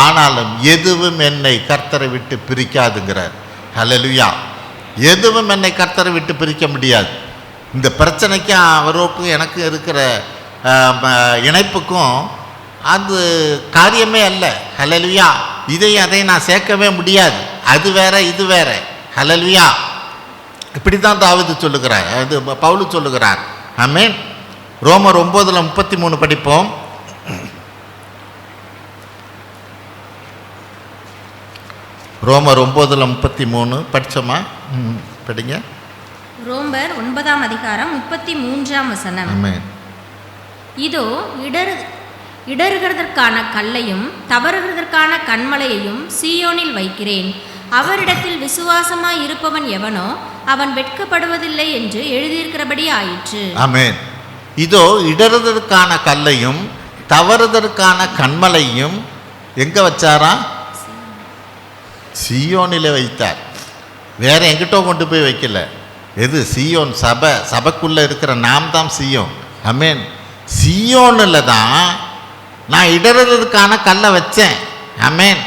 ஆனாலும் எதுவும் என்னை கர்த்தரை விட்டு பிரிக்காதுங்கிறார். ஹல்லேலூயா. எதுவும் என்னை கர்த்தரை விட்டு பிரிக்க முடியாது. இந்த பிரச்சனைக்கும் அவருக்கும் எனக்கு இருக்கிற இணைப்புக்கும் அது காரியமே அல்ல. ஹல்லேலூயா. இதையும் அதையும் நான் சேர்க்கவே முடியாது. அது வேற இது வேற. ஹல்லேலூயா. இப்படி தான் தாவீது சொல்லுகிறார், அது பவுல் சொல்லுகிறார். ஆமென். ரோமர் 9:33 படிப்போம். ரோமர் 9:33 படித்தோமா? படிங்க. ரோமர் 9ஆம் அதிகாரம் 33ஆம் வசனம். ஆமென். இதோ இடறுகிறதற்கான கல்லையும் தவறுகிறதற்கான கன்மலையையும் சீயோனில் வைக்கிறேன். அவரிடத்தில் விசுவாசமாய் இருப்பவன் எவனோ அவன் வெட்கப்படுவதில்லை என்று எழுதியிருக்கிறபடி ஆயிற்று. ஆமென். இதோ இடறுதற்கான கல்லையும் தவறுதற்கான கன்மலையும் எங்க வச்சாரா? சீயோனிலே வைத்தார். வேற எங்கிட்டோ கொண்டு போய் வைக்கல. எது? சீயோன் சபை. சபைக்குள்ள இருக்கிற நாம் தான் சீயோன். ஆமென். சீயோனில் தான் நான் இடறுதற்கான கல்லை வச்சேன். ஆமென்.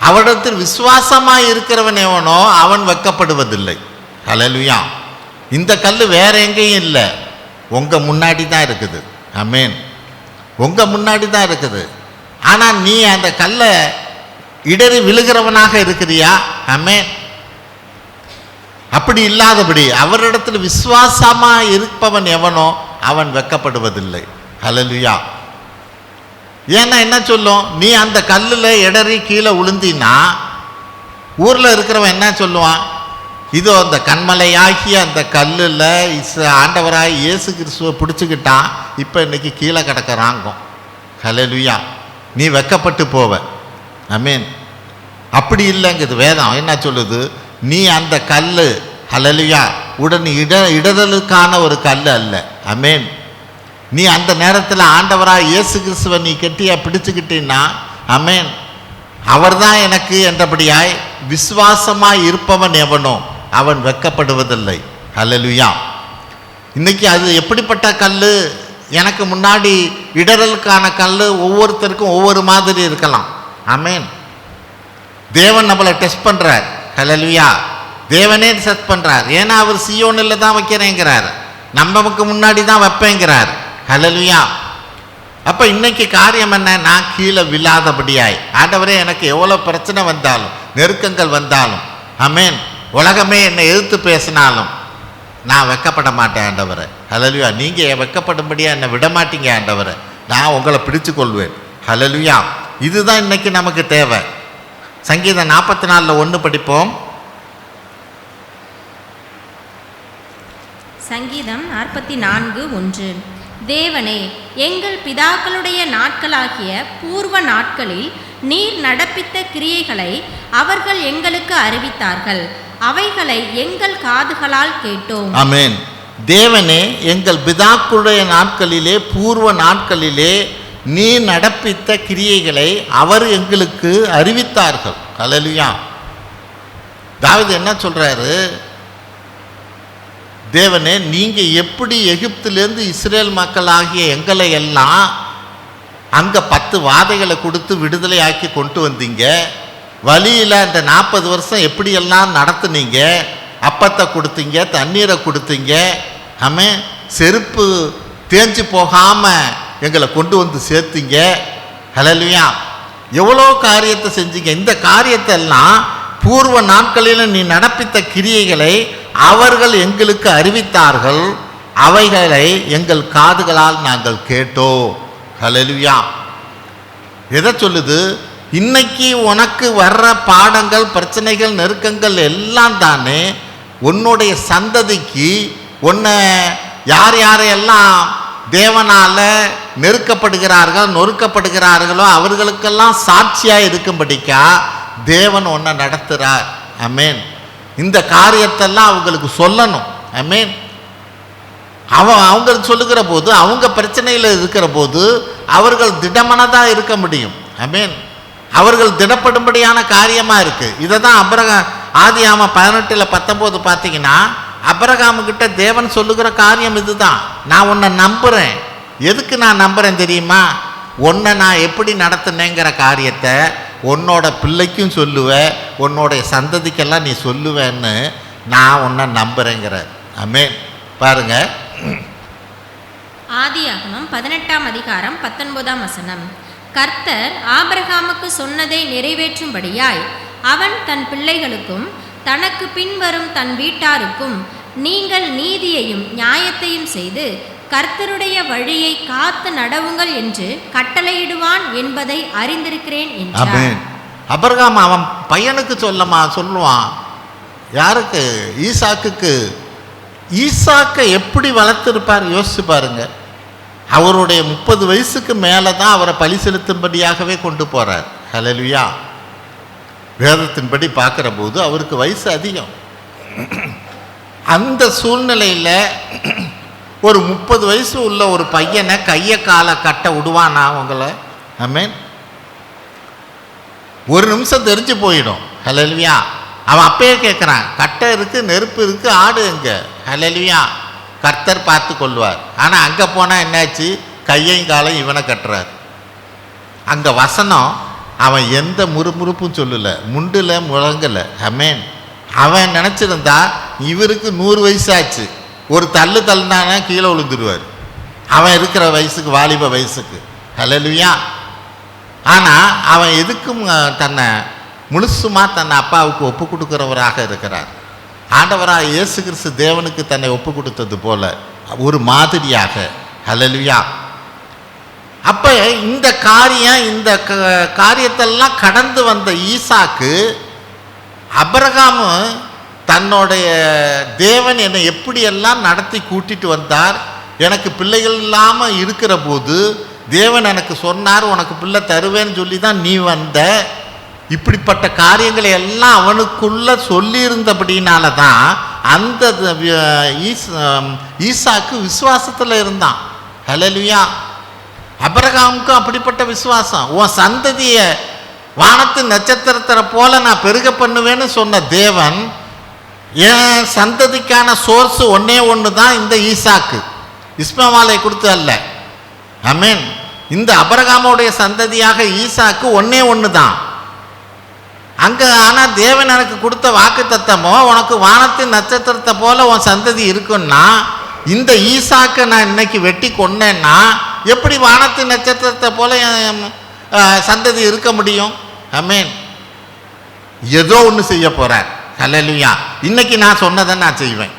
அவரிடத்தில் விசுவாசமாக இருக்கிறவன் எவனோ அவன் வெட்கப்படுவதில்லை. ஹல்லேலூயா. இந்த கல் வேற எங்கேயும் இல்லை, உங்க முன்னாடி தான் இருக்குது. ஆமென். உங்க முன்னாடி தான் இருக்குது. ஆனால் நீ அந்த கல்லை இடறி விழுகிறவனாக இருக்கிறியா? ஆமென். அப்படி இல்லாதபடி அவரிடத்தில் விசுவாசமா இருப்பவன் எவனோ அவன் வெட்கப்படுவதில்லை. ஹல்லேலூயா. ஏன்னா என்ன சொல்லும்? நீ அந்த கல்லில் இடறி கீழே விழுந்தினா ஊரில் இருக்கிறவன் என்ன சொல்லுவான்? இதோ அந்த கண்மலையாகிய அந்த கல்லில் ஆண்டவராய் இயேசு கிறிஸ்துவை பிடிச்சிக்கிட்டான், இப்போ இன்னைக்கு கீழே கிடக்கிறாங்க. ஹல்லேலூயா. நீ வெட்கப்பட்டு போவ. ஆமென். அப்படி இல்லைங்குது வேதம். என்ன சொல்லுது? நீ அந்த கல், ஹல்லேலூயா, உடன் இடறலுக்கான ஒரு கல் அல்ல. ஆமென். நீ அந்த நேரத்தில் ஆண்டவராக இயேசு கிறிஸ்துவை நீ கெட்டியா பிடிச்சுக்கிட்டீன்னா, ஆமென், அவர் தான் எனக்கு என்றபடியாய் விசுவாசமாய் இருப்பவன் எவனோ அவன் வெட்கப்படுவதில்லை. ஹல்லேலூயா. இன்னைக்கு அது எப்படிப்பட்ட கல்? எனக்கு முன்னாடி இடறலுக்கான கல் ஒவ்வொருத்தருக்கும் ஒவ்வொரு மாதிரி இருக்கலாம். ஆமென். தேவன் நம்மளை டெஸ்ட் பண்ணுறார். ஹல்லேலூயா. தேவனே டெஸ்ட் பண்ணுறார். ஏன்னா அவர் சீயோனில் தான் வைக்கிறேங்கிறார், நமக்கு முன்னாடி தான் வைப்பேங்கிறார். ஹல்லேலூயா. அப்போ இன்னைக்கு காரியம் என்ன? நான் கீழே விழாதபடியாய், ஆண்டவரே எனக்கு எவ்வளோ பிரச்சனை வந்தாலும் நெருக்கங்கள் வந்தாலும், ஆமென், உலகமே என்னை எதிர்த்து பேசினாலும் நான் வெட்கப்பட மாட்டேன் ஆண்டவரை. ஹல்லேலூயா. நீங்கள் வெட்கப்படும்படியாக என்னை விடமாட்டீங்க ஆண்டவரை. நான் உங்களை பிடிச்சு கொள்வேன். ஹல்லேலூயா. இதுதான் இன்னைக்கு நமக்கு தேவை. சங்கீதம் 44:1 படிப்போம். சங்கீதம் 44:1. தேவனே, எங்கள் பிதாக்களுடைய நாட்களாகிய பூர்வ நாட்களில் நீர் நடப்பித்த கிரியைகளை அவர்கள் எங்களுக்கு அறிவித்தார்கள், அவைகளை எங்கள் காதுகளால் கேட்டோம். ஆமென். தேவனே, எங்கள் பிதாக்களுடைய நாட்களிலே பூர்வ நாட்களிலே நீ நடப்பித்த கிரியைகளை அவர் எங்களுக்கு அறிவித்தார்கள். ஹல்லேலூயா. தாவீது என்ன சொல்றாரு? தேவனே, நீங்கள் எப்படி எகிப்திலேருந்து இஸ்ரேல் மக்களாகிய எங்களை எல்லாம் அங்கே 10 வாதைகளை கொடுத்து விடுதலை ஆக்கி கொண்டு வந்தீங்க, வழியில் அந்த 40 வருஷம் எப்படியெல்லாம் நடத்துனீங்க, அப்பத்தை கொடுத்தீங்க, தண்ணீரை கொடுத்தீங்க, ஆமென், செருப்பு தேஞ்சு போகாமல் எங்களை கொண்டு வந்து சேர்த்தீங்க. ஹல்லேலூயா. எவ்வளோ காரியத்தை செஞ்சீங்க. இந்த காரியத்தெல்லாம் பூர்வ நாட்களில் நீ நடப்பித்த கிரியைகளை அவர்கள் எங்களுக்கு அறிவித்தார்கள், அவைகளை எங்கள் காதுகளால் நாங்கள் கேட்டோம். ஹல்லேலூயா. எதை சொல்லுது? இன்னைக்கு உனக்கு வர்ற பாடங்கள், பிரச்சனைகள், நெருக்கங்கள் எல்லாம் தானே உன்னுடைய சந்ததிக்கு, உன்னை யார் யாரையெல்லாம் தேவனால் நெருக்கப்படுகிறார்கள், நொறுக்கப்படுகிறார்களோ அவர்களுக்கெல்லாம் சாட்சியாக இருக்கும்படிக்கா தேவன் உன்னை நடத்துகிறார். ஆமென். இந்த காரியத்தெல்லாம் அவங்களுக்கு சொல்லணும். ஆமென். அவங்களுக்கு சொல்லுகிற போது, அவங்க பிரச்சனையில் இருக்கிற போது அவர்கள் திடமனதாக இருக்க முடியும். ஆமென். அவர்கள் திடப்படும்படியான காரியமாக இருக்குது. இதை தான் ஆதியாகமம் 18:19 பார்த்தீங்கன்னா, அபிரகாமுக்கிட்ட தேவன் சொல்லுகிற காரியம் இதுதான். நான் உன்னை நம்புகிறேன். எதுக்கு நான் நம்புகிறேன் தெரியுமா? உன்னை நான் எப்படி நடத்தினேங்கிற காரியத்தை உன்னோட பிள்ளைக்கும் சொல்லுவேன், உன்னோடைய சந்ததிக்கெல்லாம் நீ சொல்லுவேன்னு நான் உன்னை நம்புகிறேங்கிற. ஆமென். பாருங்க, ஆதியாகமம் 18ஆம் அதிகாரம் 19ஆம் வசனம். கர்த்தர் ஆபிரகாமுக்கு சொன்னதை நிறைவேற்றும்படியாய் அவன் தன் பிள்ளைகளுக்கும் தனக்கு பின்வரும் தன் வீட்டாருக்கும் நீங்கள் நீதியையும் நியாயத்தையும் செய்து கர்த்தருடைய வழியை காத்து நடவுங்கள் என்று கட்டளையிடுவான் என்பதை அறிந்திருக்கிறேன் என்றார். ஆபிரகாம் அவன் பையனுக்கு சொல்லுவான். யாருக்கு? ஈசாக்குக்கு. ஈசாக்கை எப்படி வளர்த்திருப்பார் யோசிச்சு பாருங்க. அவருடைய 30 வயசுக்கு மேலே தான் அவரை பலி செலுத்தும்படியாகவே கொண்டு போகிறார். ஹல்லேலூயா. வேதத்தின்படி பார்க்குற போது அவருக்கு வயசு அதிகம். அந்த சூழ்நிலையில் ஒரு 30 வயசு உள்ள ஒரு பையனை கையை காலை கட்ட விடுவானா உங்களை? ஆமென். ஒரு நிமிஷம் தெரிஞ்சு போயிடும். ஹல்லேலூயா. அவன் அப்பயே கேட்குறான், கட்டை இருக்குது, நெருப்பு இருக்குது, ஆடு எங்கே? ஹல்லேலூயா. கர்த்தர் பார்த்து கொள்வார். ஆனால் அங்கே போனால் என்னாச்சு? கையையும் காலையும் இவனை கட்டுறார். அங்கே வசனம் அவன் எந்த முறுமுறுப்பும் சொல்லலை, முண்டில் முழங்கலை. ஆமென். அவன் நினச்சிருந்தா இவருக்கு 100 வயசாச்சு, ஒரு தள்ளுனானா கீழே விழுந்துடுவார் அவன் இருக்கிற வயசுக்கு, வாலிப வயசுக்கு. ஹல்லேலூயா. ஆனால் அவன் எதுக்கும் தன்னை முழுசுமா தன்னை அப்பாவுக்கு ஒப்பு கொடுக்குறவராக இருக்கிறார். ஆண்டவராக இயேசு கிறிஸ்து தேவனுக்கு தன்னை ஒப்பு கொடுத்தது போல ஒரு மாதிரியாக. ஹல்லேலூயா. அப்போ இந்த காரியத்தெல்லாம் கடந்து வந்த ஈசாக்கு, அபிரகாமு தன்னுடைய தேவன் என்னை எப்படியெல்லாம் நடத்தி கூட்டிட்டு வந்தார், எனக்கு பிள்ளைகள் இல்லாமல் இருக்கிற போது தேவன் எனக்கு சொன்னார் உனக்கு பிள்ளை தருவேன்னு சொல்லி தான் நீ வந்த, இப்படிப்பட்ட காரியங்களை எல்லாம் அவனுக்குள்ள சொல்லியிருந்தபடினால தான் அந்த ஈசாக்கு விசுவாசத்தில் இருந்தான். ஹல்லேலூயா. அபிரகாமுக்கும் அப்படிப்பட்ட விசுவாசம். உன் சந்ததியை வானத்து நட்சத்திரத்தை போல நான் பெருக பண்ணுவேன்னு சொன்ன தேவன், என் சந்ததிக்கான சோர்ஸ் ஒன்னே ஒன்று தான் இந்த ஈசாக்கு, இஸ்மவேலை கொடுத்து அல்ல. ஆமென். இந்த அபிரகாமுடைய சந்ததியாக ஈசாக்கு ஒன்னே ஒன்று தான் அங்கே. ஆனால் தேவன் எனக்கு கொடுத்த வாக்கு தத்தமோ உனக்கு வானத்தின் நட்சத்திரத்தை போல உன் சந்ததி இருக்குன்னா, இந்த ஈசாக்கை நான் இன்னைக்கு வெட்டி கொன்னேன்னா எப்படி வானத்தின் நட்சத்திரத்தை போல சந்ததி இருக்க முடியும்? ஆமென். ஏதோ ஒன்று செய்ய போகிறார். ஹல்லேலூயா. இன்னைக்கு நான் சொன்னதை நான் செய்வேன்.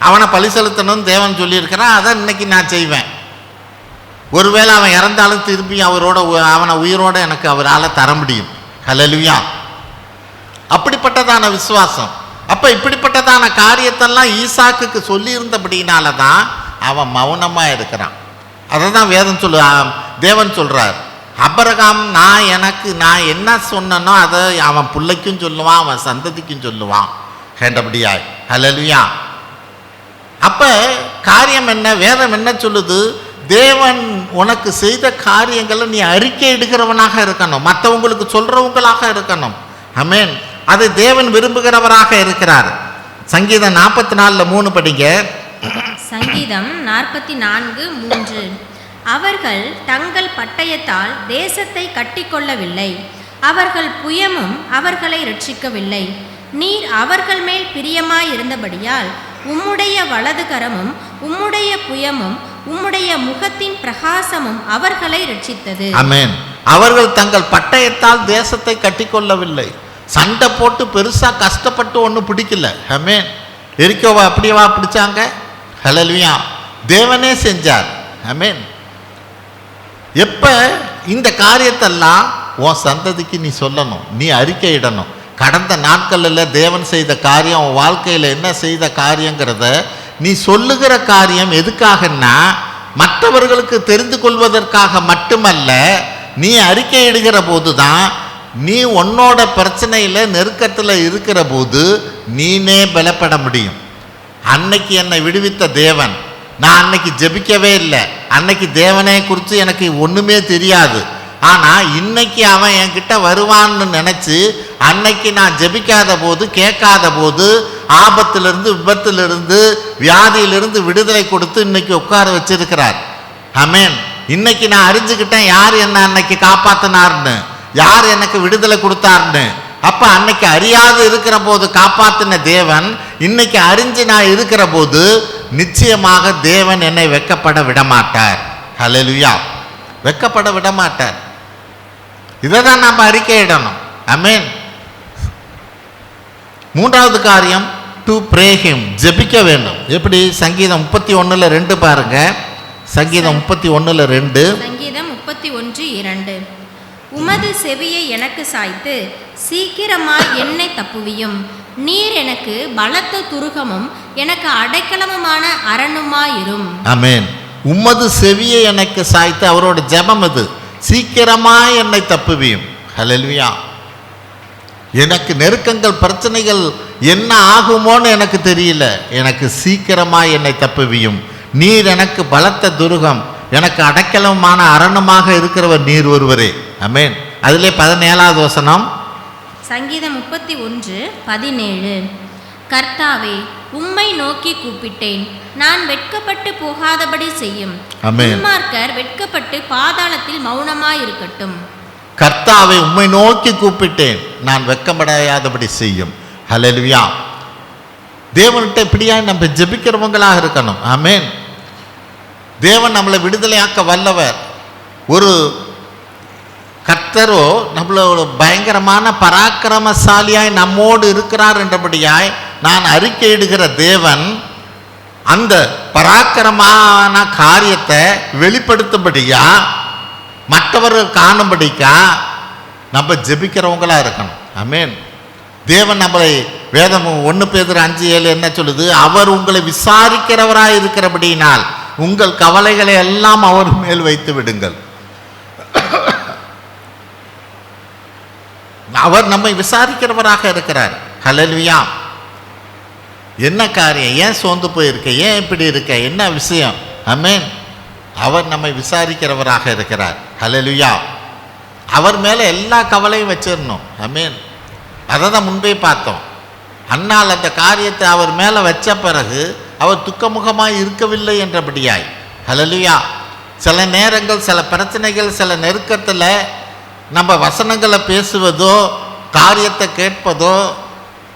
அவனை பலி செலுத்தணும்னு தேவன் சொல்லியிருக்கிறான், அதை இன்னைக்கு நான் செய்வேன். ஒருவேளை அவன் இறந்தாலும் திருப்பி அவனை உயிரோடு எனக்கு அவரால் தர முடியும். ஹல்லேலூயா. அப்படிப்பட்டதான விசுவாசம். அப்போ இப்படிப்பட்டதான காரியத்தெல்லாம் ஈசாக்குக்கு சொல்லியிருந்தபடினால தான் அவன் மௌனமாக இருக்கிறான். அதை தான் தேவன் சொல்கிறார், அபிரகாம் நான் என்ன சொன்னனோ அதை அவன் பிள்ளைக்கும் சொல்லுவான், அவன் சந்ததிக்கும் சொல்லுவான் கேண்டபடியாய். ஹல்லேலூயா. அப்போ காரியம் என்ன? வேதம் என்ன சொல்லுது? தேவன் உனக்கு செய்த காரியங்களை நீ அறிக்கை எடுக்கிறவனாக இருக்கணும், மற்றவங்களுக்கு சொல்கிறவங்களாக இருக்கணும். ஆமென். அது தேவன் விரும்புகிறவராக இருக்கிறார். சங்கீதம் 44:3 படிங்க. சங்கீதம் 44:3. அவர்கள் தங்கள் பட்டயத்தால் தேசத்தை கட்டிக்கொள்ளவில்லை, அவர்கள் புயமும் அவர்களை ரட்சிக்கவில்லை. நீர் அவர்கள் மேல் பிரியமாயிருந்தபடியால் உம்முடைய வலது கரமும் உம்முடைய புயமும் உம்முடைய முகத்தின் பிரகாசமும் அவர்களை ரட்சித்தது. ஆமென். அவர்கள் தங்கள் பட்டயத்தால் தேசத்தை கட்டிக்கொள்ளவில்லை. சண்டை போட்டு பெருசா கஷ்டப்பட்டு ஒன்றும் பிடிக்கல. ஆமென். எரிக்கோவா அப்படியேவா பிடிச்சாங்க? ஹல்லேலூயா. தேவனே செஞ்சார். ஆமென். எப்ப இந்த காரியத்தெல்லாம் உன் சந்ததிக்கு நீ சொல்லணும், நீ அறிக்கையிடணும். கடந்த நாட்களில் தேவன் செய்த காரியம், உன் வாழ்க்கையில் என்ன செய்த காரியங்கிறத நீ சொல்லுகிற காரியம் எதுக்காகன்னா மற்றவர்களுக்கு தெரிந்து கொள்வதற்காக மட்டுமல்ல. நீ அறிக்கையிடுகிற போது தான் நீ உன்னோட பிரச்சனையில் நெருக்கத்தில் இருக்கிற போது நீனே பலப்பட முடியும். அன்னைக்கு என்னை விடுவித்த தேவன், நான் அன்னைக்கு ஜெபிக்கவே இல்லை, அன்னைக்கு தேவனை குறித்து எனக்கு ஒன்றுமே தெரியாது. ஆனால் இன்னைக்கு அவன் என்கிட்ட வருவான்னு நினச்சி அன்னைக்கு நான் ஜெபிக்காத போது, கேட்காத போது, ஆபத்திலிருந்து, விபத்திலிருந்து, வியாதியிலிருந்து விடுதலை கொடுத்து இன்னைக்கு உட்கார வச்சிருக்கிறார். ஆமென். இன்னைக்கு நான் அறிஞ்சுக்கிட்டேன் யார் என்ன அன்னைக்கு காப்பாத்தினார்னு, யார் எனக்கு விடுதலை கொடுத்தார்னு. அப்ப அன்னைக்கு அறியாது இருக்கிற போது காப்பாத்தின தேவன் இன்னைக்கு அறிஞ்சு நான் இருக்கிற போது நிச்சயமாக தேவன் என்னை வெட்கப்பட விடமாட்டார். ஹல்லேலூயா. வெட்கப்பட விடமாட்டார். இதை தான் நாம் அறிக்கையிடணும். ஆமென். மூன்றாவது காரியம், டு ப்ரே ஹிம், ஜெபிக்க வேண்டும். எப்படி? சங்கீதம் 31:2 பாருங்க. சங்கீதம் 31:2. சங்கீதம் 31:2. உமது செவியை எனக்கு சாய்த்து சீக்கிரமாய் என்னை தப்புவியும், நீர் எனக்கு பலத்த துருகமும் எனக்கு அடைக்கலமுமான அரணுமாயிரும். ஆமென். உம்மது செவியை எனக்கு சாய்த்து, அவரோட ஜெபம் இது, சீக்கிரமா என்னை தப்புவியும். ஹல்லேலூயா. எனக்கு நெருக்கங்கள் பிரச்சனைகள் என்ன ஆகுமோன்னு எனக்கு தெரியல, எனக்கு சீக்கிரமா என்னை தப்புவியும். நீர் எனக்கு பலத்த துருகம், எனக்கு அடைக்கலமான அரணுமாக இருக்கிறவர் நீர் ஒருவரே. ஆமென். அதிலே 17வது வசனம், சங்கீதம் 31:17. கர்த்தாவே, உம்மை நோக்கி கூப்பிட்டேன், நான் வெட்கப்பட்டு போகாதபடி செய்யும். ஆமென். துன்மார்க்கர் வெட்கப்பட்டு பாதாளத்தில் மௌனமாயிருக்கட்டும். கர்த்தாவை உம்மை நோக்கி கூப்பிட்டேன், நான் வெட்கப்படாதபடி செய்யும். ஹல்லேலூயா. தேவன்கிட்ட இப்படியா நம்ம ஜெபிக்கிறவங்களாக இருக்கணும். ஆமென். தேவன் நம்மளை விடுதலையாக்க வல்லவர். ஒரு கர்த்தரோ நம்மளோட பயங்கரமான பராக்கிரமசாலியாய் நம்மோடு இருக்கிறார் என்றபடியாய் நான் அறிக்கையிடுகிற தேவன் அந்த பராக்கிரமான காரியத்தை வெளிப்படுத்தும்படியா, மற்றவர்கள் காணும்படிக்கா நம்ம ஜெபிக்கிறவங்களா இருக்கணும். ஆமென். தேவன் நம்மளை, வேதம் 1 பேதுரு 5:7 என்ன சொல்லுது? அவர் உங்களை விசாரிக்கிறவராய் இருக்கிறபடியினால் உங்கள் கவலைகளை எல்லாம் அவர் மேல் வைத்து விடுங்கள். அவர் நம்மை விசாரிக்கிறவராக இருக்கிறார். ஹல்லேலூயா. என்ன காரியம், ஏன் சோர்ந்து போயிருக்க, ஏன் இப்படி இருக்க, என்ன விஷயம்? ஆமென். அவர் நம்மை விசாரிக்கிறவராக இருக்கிறார். ஹல்லேலூயா. அவர் மேலே எல்லா கவலையும் வச்சிடணும். ஆமென். அதை தான் முன்பே பார்த்தோம். அன்னால் அந்த காரியத்தை அவர் மேலே வச்ச பிறகு அவர் துக்கமுகமாய் இருக்கவில்லை என்றபடியாய். ஹல்லேலூயா. சில நேரங்கள், சில பிரச்சனைகள், சில நெருக்கத்தில் நம்ம வசனங்களை பேசுவதோ காரியத்தை கேட்பதோ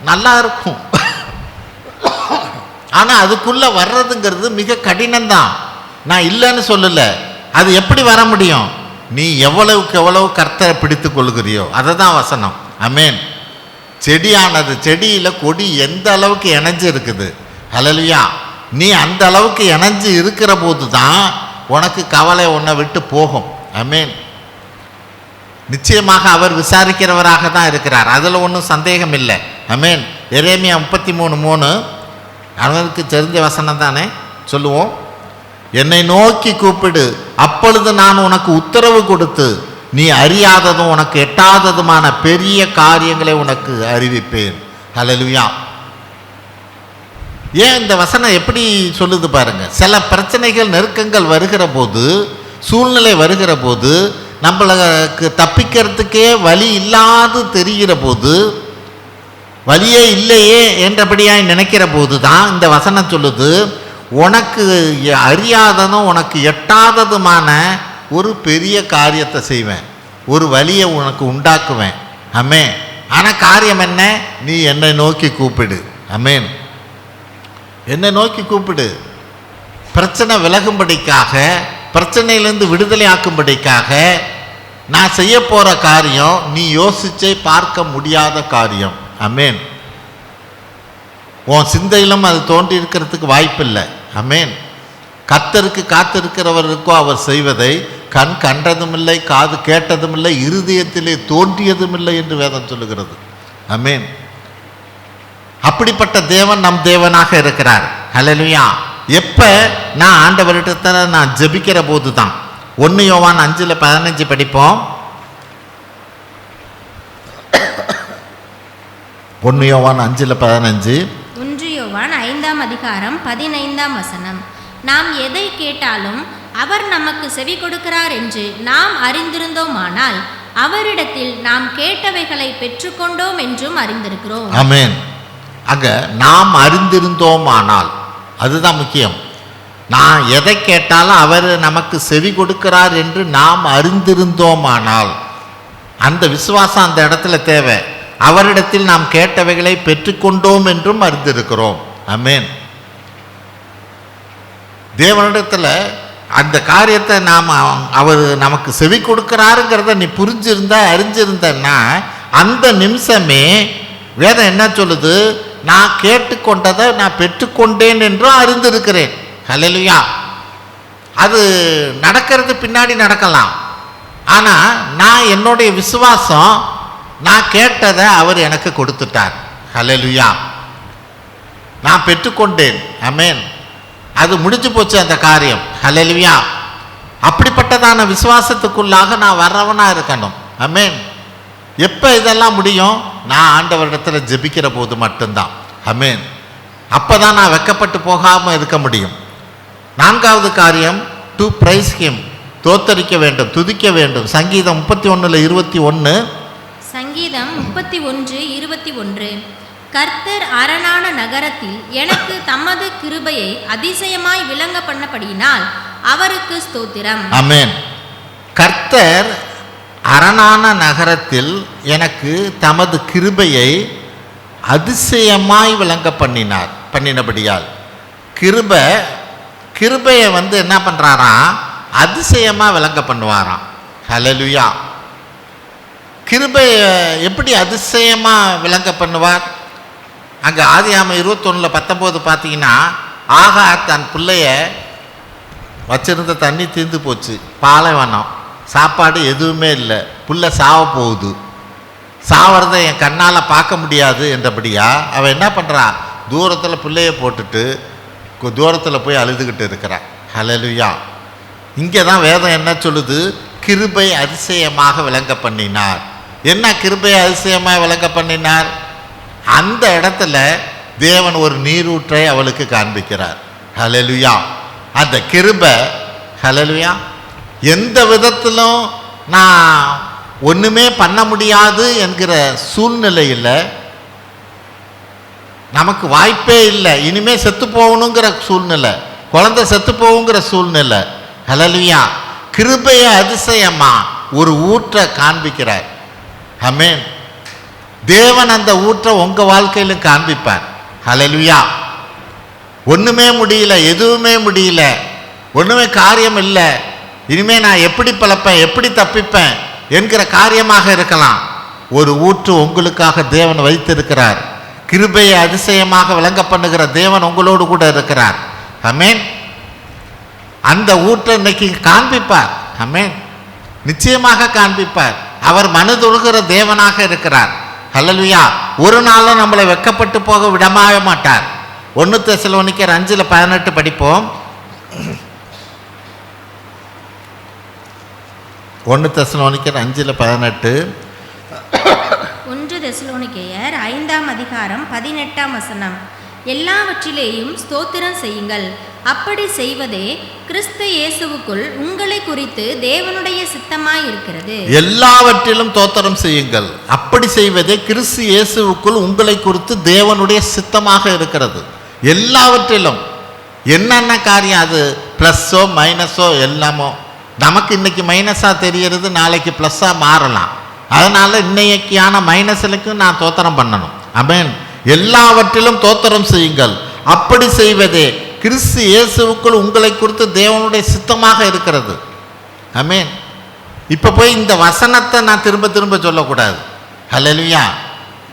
நல்லா இருக்கும். ஆனால் அதுக்குள்ளே வர்றதுங்கிறது மிக கடினம்தான். நான் இல்லைன்னு சொல்லலை. அது எப்படி வர முடியும்? நீ எவ்வளவுக்கு எவ்வளவு கர்த்தரை பிடித்து கொள்கிறியோ அதை தான் வசனம். ஆமென். செடியானது, செடியில் கொடி எந்த அளவுக்கு இணைஞ்சு இருக்குது. ஹல்லேலூயா. நீ அந்த அளவுக்கு இணைஞ்சு இருக்கிற போது தான் உனக்கு கவலை உன்னை விட்டு போகும். ஆமென். நிச்சயமாக அவர் விசாரிக்கிறவராக தான் இருக்கிறார், அதில் ஒன்றும் சந்தேகம் இல்லை. ஆமென். எரேமியா 33:3 அவனுக்கு தெரிஞ்ச வசனம் தானே, சொல்லுவோம். என்னை நோக்கி கூப்பிடு, அப்பொழுது நான் உனக்கு உத்தரவு கொடுத்து நீ அறியாததும் உனக்கு எட்டாததுமான பெரிய காரியங்களை உனக்கு அறிவிப்பேன். ஹல்லேலூயா. ஏன் இந்த வசனம் எப்படி சொல்லுது பாருங்க. சில பிரச்சனைகள், நெருக்கங்கள் வருகிற போது, சூழ்நிலை வருகிற போது, நம்மளுக்கு தப்பிக்கிறதுக்கே வழி இல்லாது தெரிகிற போது, வழியே இல்லையே என்றபடியாய் நினைக்கிற போது தான் இந்த வசனம் சொல்லுது, உனக்கு அறியாததும் உனக்கு எட்டாததுமான ஒரு பெரிய காரியத்தை செய்வேன், ஒரு வழியை உனக்கு உண்டாக்குவேன். ஆமென். ஆனால் காரியம் என்ன? நீ என்னை நோக்கி கூப்பிடு. ஆமென். என்னை நோக்கி கூப்பிடு. பிரச்சனை விலகும்படிக்காக, பிரச்சனையிலேருந்து விடுதலை ஆக்கும்படிக்காக நான் செய்ய போகிற காரியம் நீ யோசிச்சே பார்க்க முடியாத காரியம். ஆமென். உன் சிந்தையிலும் அது தோன்றி இருக்கிறதுக்கு வாய்ப்பில்லை. ஆமென். கர்த்தருக்கு காத்திருக்கிறவருக்கோ அவர் செய்வதை கண் கண்டதுமில்லை, காது கேட்டதுமில்லை, இருதயத்திலே தோன்றியதுமில்லை என்று வேதம் சொல்லுகிறது. ஆமென். அப்படிப்பட்ட தேவன் நம் தேவனாக இருக்கிறார். ஹல்லேலூயா. எப்போ நான் ஆண்டவரிடத்துல நான் ஜெபிக்கிற போது தான். 1 யோவான் 5:15 படிப்போம். 1 யோவான் 5:15. 1 யோவான் 5:15 நாம் எதை கேட்டாலும் அவர் நமக்கு செவி கொடுக்கிறார் என்று நாம் அறிந்திருந்தோமானால் அவரிடத்தில் நாம் கேட்டவைகளை பெற்றுக்கொண்டோம் என்றும் அறிந்திருக்கிறோம். ஆமென். அங்க நாம் அறிந்திருந்தோமானால் அதுதான் முக்கியம். நான் எதை கேட்டாலும் அவர் நமக்கு செவி கொடுக்கிறார் என்று நாம் அறிந்திருந்தோமானால் அந்த விசுவாசம் அந்த இடத்துல தேவை. அவரிடத்தில் நாம் கேட்டவைகளை பெற்றுக்கொண்டோம் என்றும் அறிந்திருக்கிறோம். ஆமென். தேவனிடத்தில் அந்த காரியத்தை நாம் அவர் நமக்கு செவி கொடுக்கிறாருங்கிறத நீ புரிஞ்சிருந்த, அறிஞ்சிருந்தன்னா அந்த நிமிஷமே வேதம் என்ன சொல்லுது? நான் கேட்டுக்கொண்டதை நான் பெற்றுக்கொண்டேன் என்றும் அறிந்திருக்கிறேன். ஹல்லேலூயா. அது நடக்கிறது பின்னாடி நடக்கலாம். ஆனால் நான் என்னுடைய விசுவாசம், நான் கேட்டதை அவர் எனக்கு கொடுத்துட்டார். ஹல்லேலூயா. நான் பெற்றுக்கொண்டேன். ஆமென். அது முடிஞ்சு போச்சு அந்த காரியம். ஹல்லேலூயா. அப்படிப்பட்டதான விசுவாசத்துக்குள்ளாக நான் வர்றவனா இருக்கணும். ஆமென். எப்போ இதெல்லாம் முடியும்? நான் ஆண்டவரிடத்தில் ஜெபிக்கிற போது மட்டும்தான். ஆமென். அப்போ தான் நான் வெக்கப்பட்டு போகாமல் இருக்க முடியும். நான்காவது காரியம், டு பிரைஸ் ஹிம், தோத்தரிக்க வேண்டும், துதிக்க வேண்டும். சங்கீதம் 31:21. சங்கீதம் 31:21. கர்த்தர் அரணான நகரத்தில் எனக்கு தமது கிருபையை அதிசயமாய் விளங்க பண்ணபடியினால் அவருக்கு ஸ்தோத்திரம். ஆமென். கர்த்தர் அரணான நகரத்தில் எனக்கு தமது கிருபையை அதிசயமாய் விளங்க பண்ணினபடியால். கிருபையை என்ன பண்ணுறாராம்? அதிசயமாக விளங்க பண்ணுவாராம். ஹல்லேலூயா. கிருபையை எப்படி அதிசயமாக விளங்க பண்ணுவார்? அங்கே ஆதியாகமம் 21:19 பார்த்தீங்கன்னா, ஆகார் தன் பிள்ளைய வச்சிருந்த தண்ணி தீர்ந்து போச்சு, பாலைவனம், சாப்பாடு எதுவுமே இல்லை, புள்ள சாவ போகுது, சாவறதை என் கண்ணால் பார்க்க முடியாது என்றபடியா அவன் என்ன பண்ணுறா? தூரத்தில் பிள்ளைய போட்டுட்டு தூரத்தில் போய் அழுதுகிட்டு இருக்கிறான். ஹல்லேலூயா. இங்கே தான் வேதம் என்ன சொல்லுது? கிருபை அதிசயமாக விளங்க பண்ணினார். என்ன கிருபை அதிசயமாக விளங்க பண்ணினார்? அந்த இடத்துல தேவன் ஒரு நீரூற்றை அவளுக்கு காண்பிக்கிறார். ஹல்லேலூயா. அந்த கிருபை, ஹல்லேலூயா, எந்த விதத்திலும் நான் ஒன்றுமே பண்ண முடியாது என்கிற சூழ்நிலையில், நமக்கு வாய்ப்பே இல்லை, இனிமே செத்து போகணுங்கிற சூழ்நிலை, குழந்தை செத்து போகுங்கிற சூழ்நிலை, ஹல்லேலூயா, கிருபையை அதிசயமா ஒரு ஊற்றை காண்பிக்கிறார். ஆமென். தேவன் அந்த ஊற்றை உங்கள் வாழ்க்கையிலும் காண்பிப்பார். ஹல்லேலூயா. ஒன்றுமே முடியல, எதுவுமே முடியல, ஒன்றுமே காரியம் இல்லை, இனிமே நான் எப்படி பிழைப்பேன், எப்படி தப்பிப்பேன் என்கிற காரியமாக இருக்கலாம். ஒரு ஊற்று உங்களுக்காக தேவன் வைத்திருக்கிறார். கிருபையை அதிசயமாக விளங்க பண்ணுகிற தேவன் உங்களோடு கூட இருக்கிறார். ஆமென். அந்த ஊற்றை இன்னைக்கு காண்பிப்பார். ஆமென். நிச்சயமாக காண்பிப்பார். அவர் மனதுருகிற தேவனாக இருக்கிறார். ஹல்லேலூயா. ஒரு நாளும் நம்மளை வெக்கப்பட்டு போக விடவே மாட்டார். 1 தெசலோனிக்கர் 5:18 படிப்போம். 1 தெசலோனிக்கர் 5:18. 1 தெசலோனிக்கேயர் 5:18. எல்லாவற்றிலேயும் ஸ்தோத்திரம் செய்யுங்கள், அப்படி செய்வதே கிறிஸ்து இயேசுவுக்குள் உங்களை குறித்து தேவனுடைய சித்தமாய் இருக்கிறது. எல்லாவற்றிலும் ஸ்தோத்திரம் செய்யுங்கள், அப்படி செய்வதே கிறிஸ்து இயேசுவுக்குள் உங்களை குறித்து தேவனுடைய சித்தமாக இருக்கிறது. எல்லாவற்றிலும் என்னென்ன காரியம், அது ப்ளஸ்ஸோ மைனஸோ எல்லாமோ, நமக்கு இன்னைக்கு மைனஸாக தெரிகிறது, நாளைக்கு ப்ளஸ்ஸாக மாறலாம். அதனால் இன்னைக்கான மைனஸுக்கும் நான் ஸ்தோத்திரம் பண்ணணும். ஆமென். எல்லாவற்றிலும் ஸ்தோத்திரம் செய்யுங்கள், அப்படி செய்வதே கிறிஸ்து இயேசுவுக்குள் உங்களை குறித்து தேவனுடைய சித்தமாக இருக்கிறது. ஆமென். இப்போ போய் இந்த வசனத்தை நான் திரும்ப திரும்ப சொல்லக்கூடாது. ஹல்லேலூயா.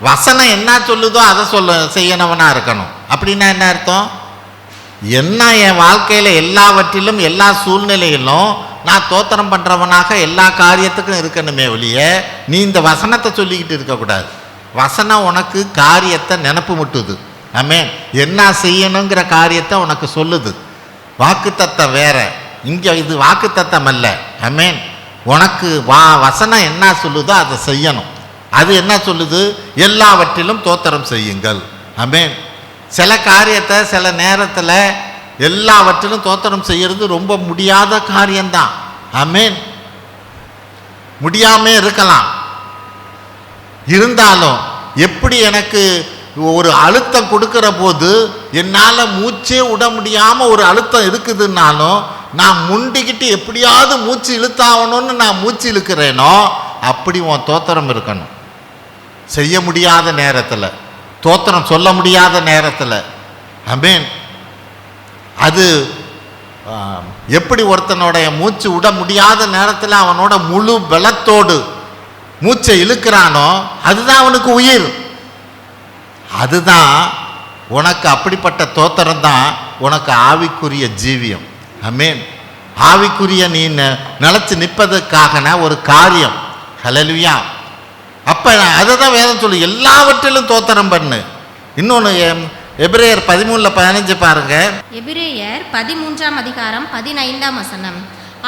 வசனம் என்ன சொல்லுதோ அதை செய்யணவனாக இருக்கணும். அப்படின்னா என்ன அர்த்தம்? என்ன என் வாழ்க்கையில் எல்லாவற்றிலும் எல்லா சூழ்நிலையிலும் நான் ஸ்தோத்திரம் பண்ணுறவனாக எல்லா காரியத்துக்கும் இருக்கணுமே ஒழிய நீ இந்த வசனத்தை சொல்லிக்கிட்டு இருக்கக்கூடாது. வசனம் உனக்கு காரியத்தை நினப்பு முட்டுது. ஆமென். என்ன செய்யணுங்கிற காரியத்தை உனக்கு சொல்லுது. வாக்குத்தத்தம் வேற, இங்கே இது வாக்குத்தத்தம் அல்ல. ஆமென். உனக்கு வசனம் என்ன சொல்லுதோ அதை செய்யணும். அது என்ன சொல்லுது? எல்லாவற்றிலும் ஸ்தோத்திரம் செய்யுங்கள். ஆமென். சில காரியத்தை சில நேரத்தில் எல்லாவற்றிலும் ஸ்தோத்திரம் செய்கிறது ரொம்ப முடியாத காரியம்தான். ஆமென். முடியாமல் இருக்கலாம். இருந்தாலும் எப்படி எனக்கு ஒரு அழுத்தம் கொடுக்கிற போது என்னால் மூச்சே விட முடியாமல் ஒரு அழுத்தம் இருக்குதுன்னாலும் நான் முண்டிக்கிட்டு எப்படியாவது மூச்சு இழுத்தாகணும்னு நான் மூச்சு இழுக்கிறேனோ அப்படி உன் ஸ்தோத்திரம் இருக்கணும். செய்ய முடியாத நேரத்தில், ஸ்தோத்திரம் சொல்ல முடியாத நேரத்தில். ஆமென். அது எப்படி ஒருத்தனுடைய மூச்சு விட முடியாத நேரத்தில் அவனோட முழு பலத்தோடு மூச்சை இழுக்கிறானோ அதுதான் அவனுக்கு உயிர். அதுதான் உனக்கு, அப்படிப்பட்ட ஸ்தோத்திரம் தான் உனக்கு ஆவிக்குரிய ஜீவியம். ஆமென். ஆவிக்குரிய நீ நிலச்சி நிற்பதற்கான ஒரு காரியம். ஹல்லேலூயா. அப்போ அதை தான் வேதம் சொல்லு, எல்லாவற்றிலும் தோத்திரம் பண்ணு. இன்னொன்று எபிரேயர் 13:15 பாருங்க. எபிரேயர் 13ஆம் அதிகாரம் 15ஆம் வசனம்.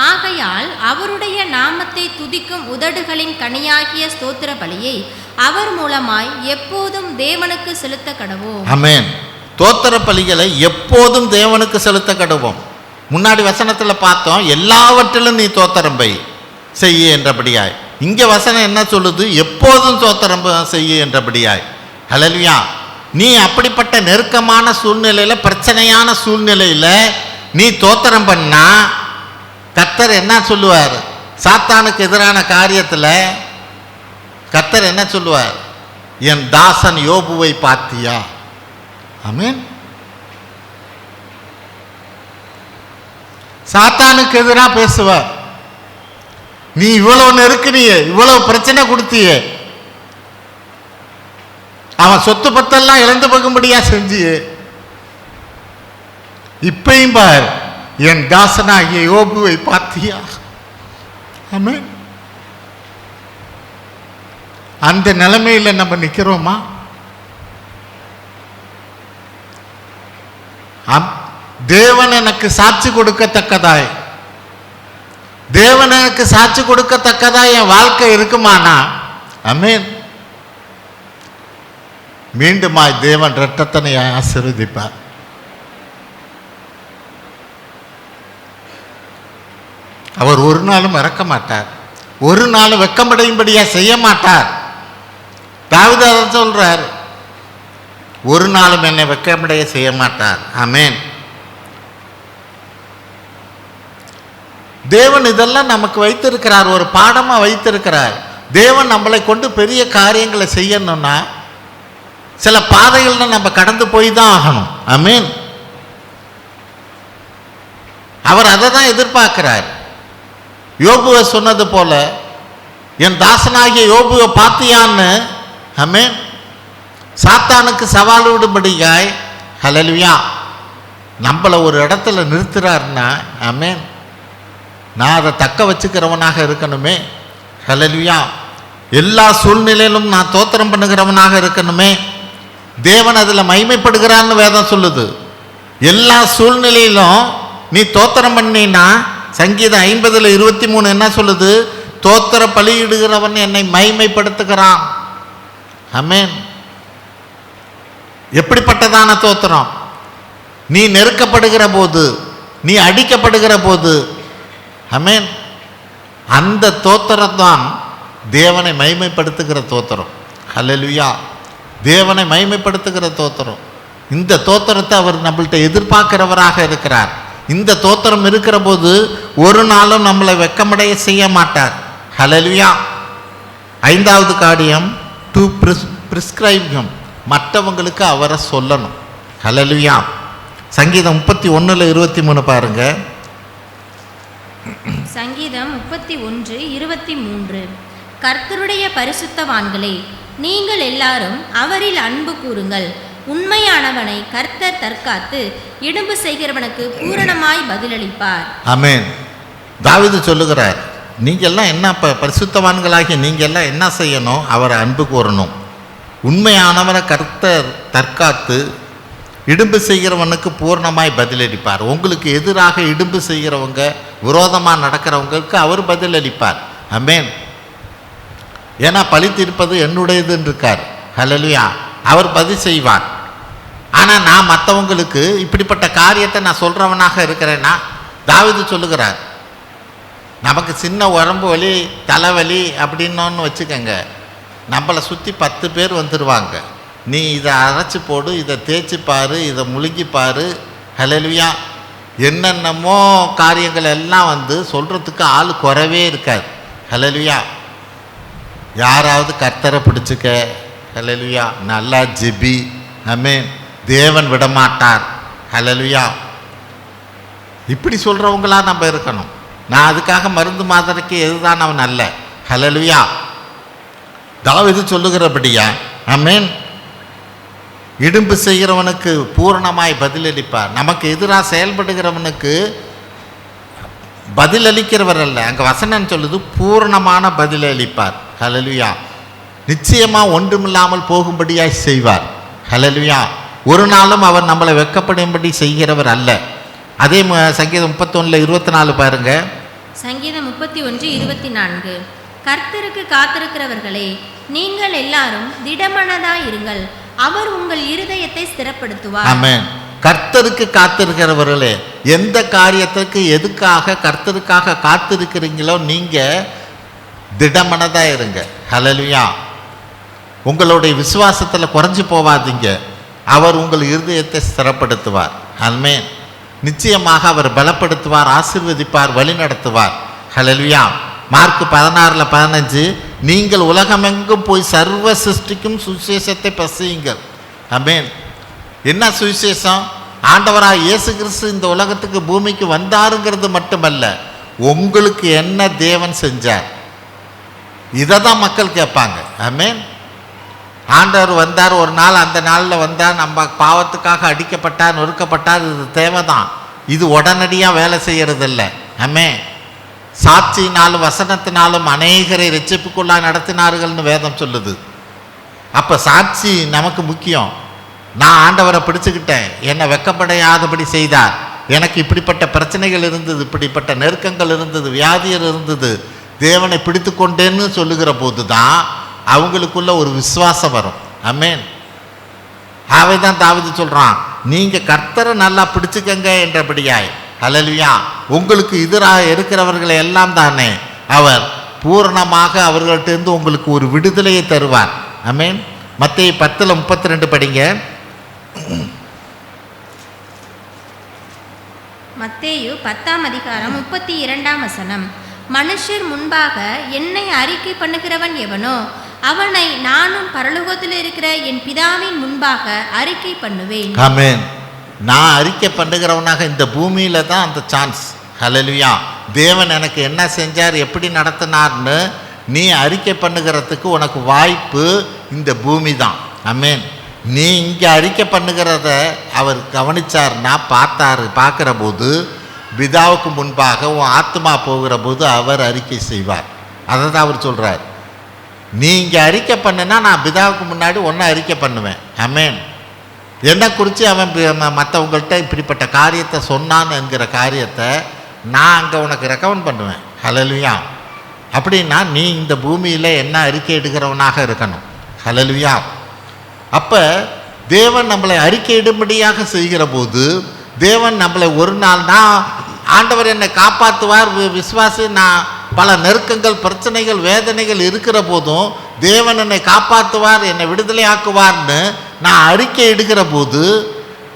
ஆகையால் அவருடைய நாமத்தை துதிக்கும் உதடுகளின் கனியாகிய ஸ்தோத்திர பலியை அவர் மூலமாய் எப்போதும் தேவனுக்கு செலுத்த கடவோம். ஆமென். தோத்திர பலிகளை எப்போதும் தேவனுக்கு செலுத்த கடவோம். முன்னாடி வசனத்தில் பார்த்தோம், எல்லாவற்றிலும் நீ தோத்திரம் செய்ய என்றபடியாய். இங்கே வசனம் என்ன சொல்லுது? எப்போதும் தோத்திரம் செய்ய என்றபடியாய். ஹல்லேலூயா. நீ அப்படிப்பட்ட நெருக்கமான சூழ்நிலையில், பிரச்சனையான சூழ்நிலையில் நீ தோத்திரம் பண்ணா கர்த்தர் என்ன சொல்லுவார்? சாத்தானுக்கு எதிரான காரியத்தில் கர்த்தர் என்ன சொல்லுவார்? என் தாசன் யோபுவை பார்த்தியா? ஆமென். சாத்தானுக்கு எதிராக பேசுவார். நீ இவ்வளவு நெருக்கினியே, இவ்வளவு பிரச்சனை கொடுத்தியே, அவன் சொத்து பத்தெல்லாம் இழந்து போகும்படியா செஞ்சியே, இப்பையும் பார் என் தாசனாகிய யோபுவை பார்த்தியா? ஆமென். அந்த நிலைமையில நம்ம நிக்கிறோமா? தேவன் எனக்கு சாட்சி கொடுக்கத்தக்கதாய், தேவன் எனக்கு சாட்சி கொடுக்கத்தக்கதாய் என் வாழ்க்கை இருக்குமானா? ஆமென். மீண்டுமாய் தேவன் இரட்டத்தனை ஆசீர்வதிப்பார். அவர் ஒரு நாளும் மறக்க மாட்டார், ஒரு நாளும் வெட்கமடையும்படியா செய்ய மாட்டார். தாவீது அதை சொல்றார், ஒரு நாளும் என்னை வெட்கமடைய செய்ய மாட்டார். ஆமென். தேவன் இதெல்லாம் நமக்கு வைத்திருக்கிறார், ஒரு பாடமாக வைத்திருக்கிறார். தேவன் நம்மளை கொண்டு பெரிய காரியங்களை செய்யணும்னா சில பாதைகள் நம்ம கடந்து போய் தான் ஆகணும். ஆமென். அவர் அதை தான் எதிர்பார்க்கிறார். யோபுவை சொன்னது போல, என் தாசனாகிய யோபுவை பார்த்தியான்னு ஆமென் சாத்தானுக்கு சவால் விடும்படியாய் ஹல்லேலூயா நம்மளை ஒரு இடத்துல நிறுத்துறாருன்னா ஆமென் நான் அதை தக்க வச்சுக்கிறவனாக இருக்கணுமே. ஹல்லேலூயா. எல்லா சூழ்நிலையிலும் நான் தோத்திரம் பண்ணுகிறவனாக இருக்கணுமே. தேவன் அதில் மகிமைப்படுகிறான்னு வேதம் சொல்லுது. எல்லா சூழ்நிலையிலும் நீ தோத்திரம் பண்ணினா, சங்கீதம் 50:23 என்ன சொல்லுது? தோத்திர பலியிடுகிறவன் என்னை மகிமைப்படுத்துகிறான். ஆமென். எப்படிப்பட்டதான தோத்திரம்? நீ நெருக்கப்படுகிற போது, நீ அடிக்கப்படுகிற போது, ஆமென், அந்த தோத்திரம் தான் தேவனை மகிமைப்படுத்துகிற தோத்திரம். ஹல்லேலூயா. தேவனை மகிமைப்படுத்துகிற தோத்திரம். இந்த தோத்திரத்தை அவர் நம்மள்கிட்ட எதிர்பார்க்கிறவராக இருக்கிறார். இந்த தோத்திரம் இருக்கிற போது ஒரு நாளும் நம்மளை வெட்கமடைய செய்ய மாட்டார். ஹல்லேலூயா. 5வது காரியம், டு பிரிஸ்கிரைப் ஹிம், மற்றவங்களுக்கு அவரை சொல்லணும். ஹல்லேலூயா. சங்கீதம் 31:23 பாருங்க. சங்கீதம் 31:23. கர்த்தருடைய பரிசுத்தவான்களே, நீங்கள் எல்லாரும் அவரில் அன்பு கூறுங்கள். உண்மையானவனை கர்த்தர் தற்காத்து இடும்பு செய்கிறவனுக்கு பூரணமாய் பதிலளிப்பார். ஆமென். தாவீது சொல்லுகிறார், நீங்கள் எல்லாம் என்ன பரிசுத்தவான்களாகி நீங்கள் எல்லாம் என்ன செய்யணும்? அவரை அன்பு கூறணும். உண்மையானவனை கர்த்தர் தற்காத்து இடும்பு செய்கிறவனுக்கு பூர்ணமாய் பதிலளிப்பார். உங்களுக்கு எதிராக இடும்பு செய்கிறவங்க, விரோதமாக நடக்கிறவங்களுக்கு அவர் பதிலளிப்பார். ஆமென். ஏன்னா பழி தீர்ப்பது என்னுடையதுன்னு இருக்கார். ஹல்லேலூயா. அவர் பதில் செய்வார். ஆனால் நான் மற்றவங்களுக்கு இப்படிப்பட்ட காரியத்தை நான் சொல்கிறவனாக இருக்கிறேன்னா, தாவீது சொல்லுகிறார், நமக்கு சின்ன உடம்பு வலி, தலைவலி அப்படின்னோன்னு வச்சுக்கோங்க, நம்மளை சுற்றி 10 பேர் வந்துடுவாங்க. நீ இதை அரைச்சி போடு, இதை தேய்ச்சி பாரு, இதை முழுங்கி பாரு. ஹல்லேலூயா. என்னென்னமோ காரியங்கள் எல்லாம் வந்து சொல்கிறதுக்கு ஆள் குறவே இருக்காது. ஹல்லேலூயா. யாராவது கர்த்தரை பிடிச்சிக்க, ஹல்லேலூயா, நல்லா ஜெபி. ஆமென். தேவன் விடமாட்டார். ஹல்லேலூயா. இப்படி சொல்கிறவங்களா நம்ம இருக்கணும். நான் அதுக்காக மருந்து மாத்திரைக்கு எதுதான் அவன் அல்ல. ஹல்லேலூயா. தாவீது சொல்லுகிறபடியா ஆமென் இடும்பு செய்கிறவனுக்கு பூரணமாய் பதிலளிப்பார். நமக்கு எதிராக செயல்படுகிறவனுக்கு பதிலளிக்கிறவர் அல்ல, அங்கே வசனம் சொல்லுது பூரணமான பதிலளிப்பார். ஹல்லேலூயா. நிச்சயமாக ஒன்றுமில்லாமல் போகும்படியாய் செய்வார். ஹல்லேலூயா. ஒரு நாளும் அவர் நம்மளை வெட்கப்படும்படி செய்கிறவர் அல்ல. அதே சங்கீதம் 31:24 பாருங்க. சங்கீதம் 31:24. கர்த்தருக்கு காத்திருக்கிறவர்களே, நீங்கள் எல்லாரும் திடமனதாயிருங்கள், அவர் உங்கள் இருதயத்தை ஸ்திரப்படுத்துவார். ஆமென். கர்த்தருக்கு காத்திருக்கிறவர்களே, எந்த காரியத்துக்கு எதுக்காக கர்த்தருக்காக காத்திருக்கிறீங்களோ நீங்க திடமனதா இருங்க. ஹல்லேலூயா. உங்களுடைய விசுவாசத்தில் குறைஞ்சு போவாதீங்க. அவர் உங்கள் இருதயத்தை ஸ்திரப்படுத்துவார். ஆமென். நிச்சயமாக அவர் பலப்படுத்துவார், ஆசீர்வதிப்பார், வழி நடத்துவார். ஹல்லேலூயா. மார்க் 16:15, நீங்கள் உலகமெங்கும் போய் சர்வ சிருஷ்டிக்கும் சுவிசேஷத்தை பிரசங்கியுங்கள். ஆமென். என்ன சுவிசேஷம்? ஆண்டவராக இயேசு கிறிஸ்து இந்த உலகத்துக்கு பூமிக்கு வந்தாருங்கிறது மட்டுமல்ல, உங்களுக்கு என்ன தேவன் செஞ்சார், இதை தான் மக்கள் கேட்பாங்க. ஆமென். ஆண்டவர் வந்தார், ஒரு நாள் அந்த நாளில் வந்தார், நம்ம பாவத்துக்காக அடிக்கப்பட்டார், நொறுக்கப்பட்டார், இது தேவைதான். இது உடனடியாக வேலை செய்யறதில்ல. ஆமென். சாட்சியினாலும் வசனத்தினாலும் அநேகரை ரட்சிப்புக்குள்ளாக நடத்தினார்கள்னு வேதம் சொல்லுது. அப்போ சாட்சி நமக்கு முக்கியம். நான் ஆண்டவரை பிடிச்சுக்கிட்டேன், என்னை வெட்கப்படையாதபடி செய்தார், எனக்கு இப்படிப்பட்ட பிரச்சனைகள் இருந்தது, இப்படிப்பட்ட நெருக்கங்கள் இருந்தது, வியாதிகள் இருந்தது, தேவனை பிடித்து கொண்டேன்னு சொல்லுகிற போது தான் அவங்களுக்குள்ள ஒரு விசுவாசம் வரும். ஆமென். அவை தான் தாவீது சொல்கிறான், நீங்கள் கர்த்தரை நல்லா பிடிச்சுக்கங்க என்றபடியாய். ஹல்லேலூயா. உங்களுக்கு எதிராக இருக்கிறவர்களை எல்லாம் தானே அவர் பூரணமாக அவர்கள்ட்டேருந்து உங்களுக்கு ஒரு விடுதலையை தருவார். ஆமென். மத்தேயு 10:32 படிங்க. மத்தேயு 10:32. மனுஷர் முன்பாக என்னை அறிக்கை பண்ணுகிறவன் எவனோ அவனை நானும் பரலோகத்தில் இருக்கிற என் பிதாவின் முன்பாக அறிக்கை பண்ணுவேன். ஆமென். நான் அறிக்கை பண்ணுகிறவனாக இந்த பூமியில தான் அந்த சான்ஸ். ஹல்லேலூயா. தேவன் எனக்கு என்ன செஞ்சார், எப்படி நடத்தினார்னு நீ அறிக்கை பண்ணுகிறதுக்கு உனக்கு வாய்ப்பு இந்த பூமி தான். ஆமென். நீ இங்கே அறிக்கை பண்ணுகிறத அவர் கவனிச்சார்னா, பார்க்குற போது பிதாவுக்கு முன்பாக உன் ஆத்மா போகிற போது அவர் அறிக்கை செய்வார். அதை தான் அவர் சொல்கிறார். நீ இங்கே அறிக்கை பண்ணுனா நான் பிதாவுக்கு முன்னாடி ஒன்றை அறிக்கை பண்ணுவேன். ஆமென். என்னை குறித்து அவன் மற்றவங்கள்ட்ட இப்படிப்பட்ட காரியத்தை சொன்னான் என்கிற காரியத்தை நான் அங்கே உனக்கு ரெக்கமெண்ட் பண்ணுவேன். ஹல்லேலூயா. அப்படின்னா நீ இந்த பூமியில் என்ன அறிக்கை எடுக்கிறவனாக இருக்கணும். ஹல்லேலூயா. அப்போ தேவன் நம்மளை அறிக்கையிடும்படியாக செய்கிற போது தேவன் நம்மளை ஒரு நாள், நான் ஆண்டவர் என்னை காப்பாற்றுவார், விசுவாசி, நான் பல நெருக்கங்கள், பிரச்சனைகள், வேதனைகள் இருக்கிற போதும் தேவன் என்னை காப்பாற்றுவார், என்னை விடுதலை ஆக்குவார்னு நான் அறிக்கை இடுகிற போது,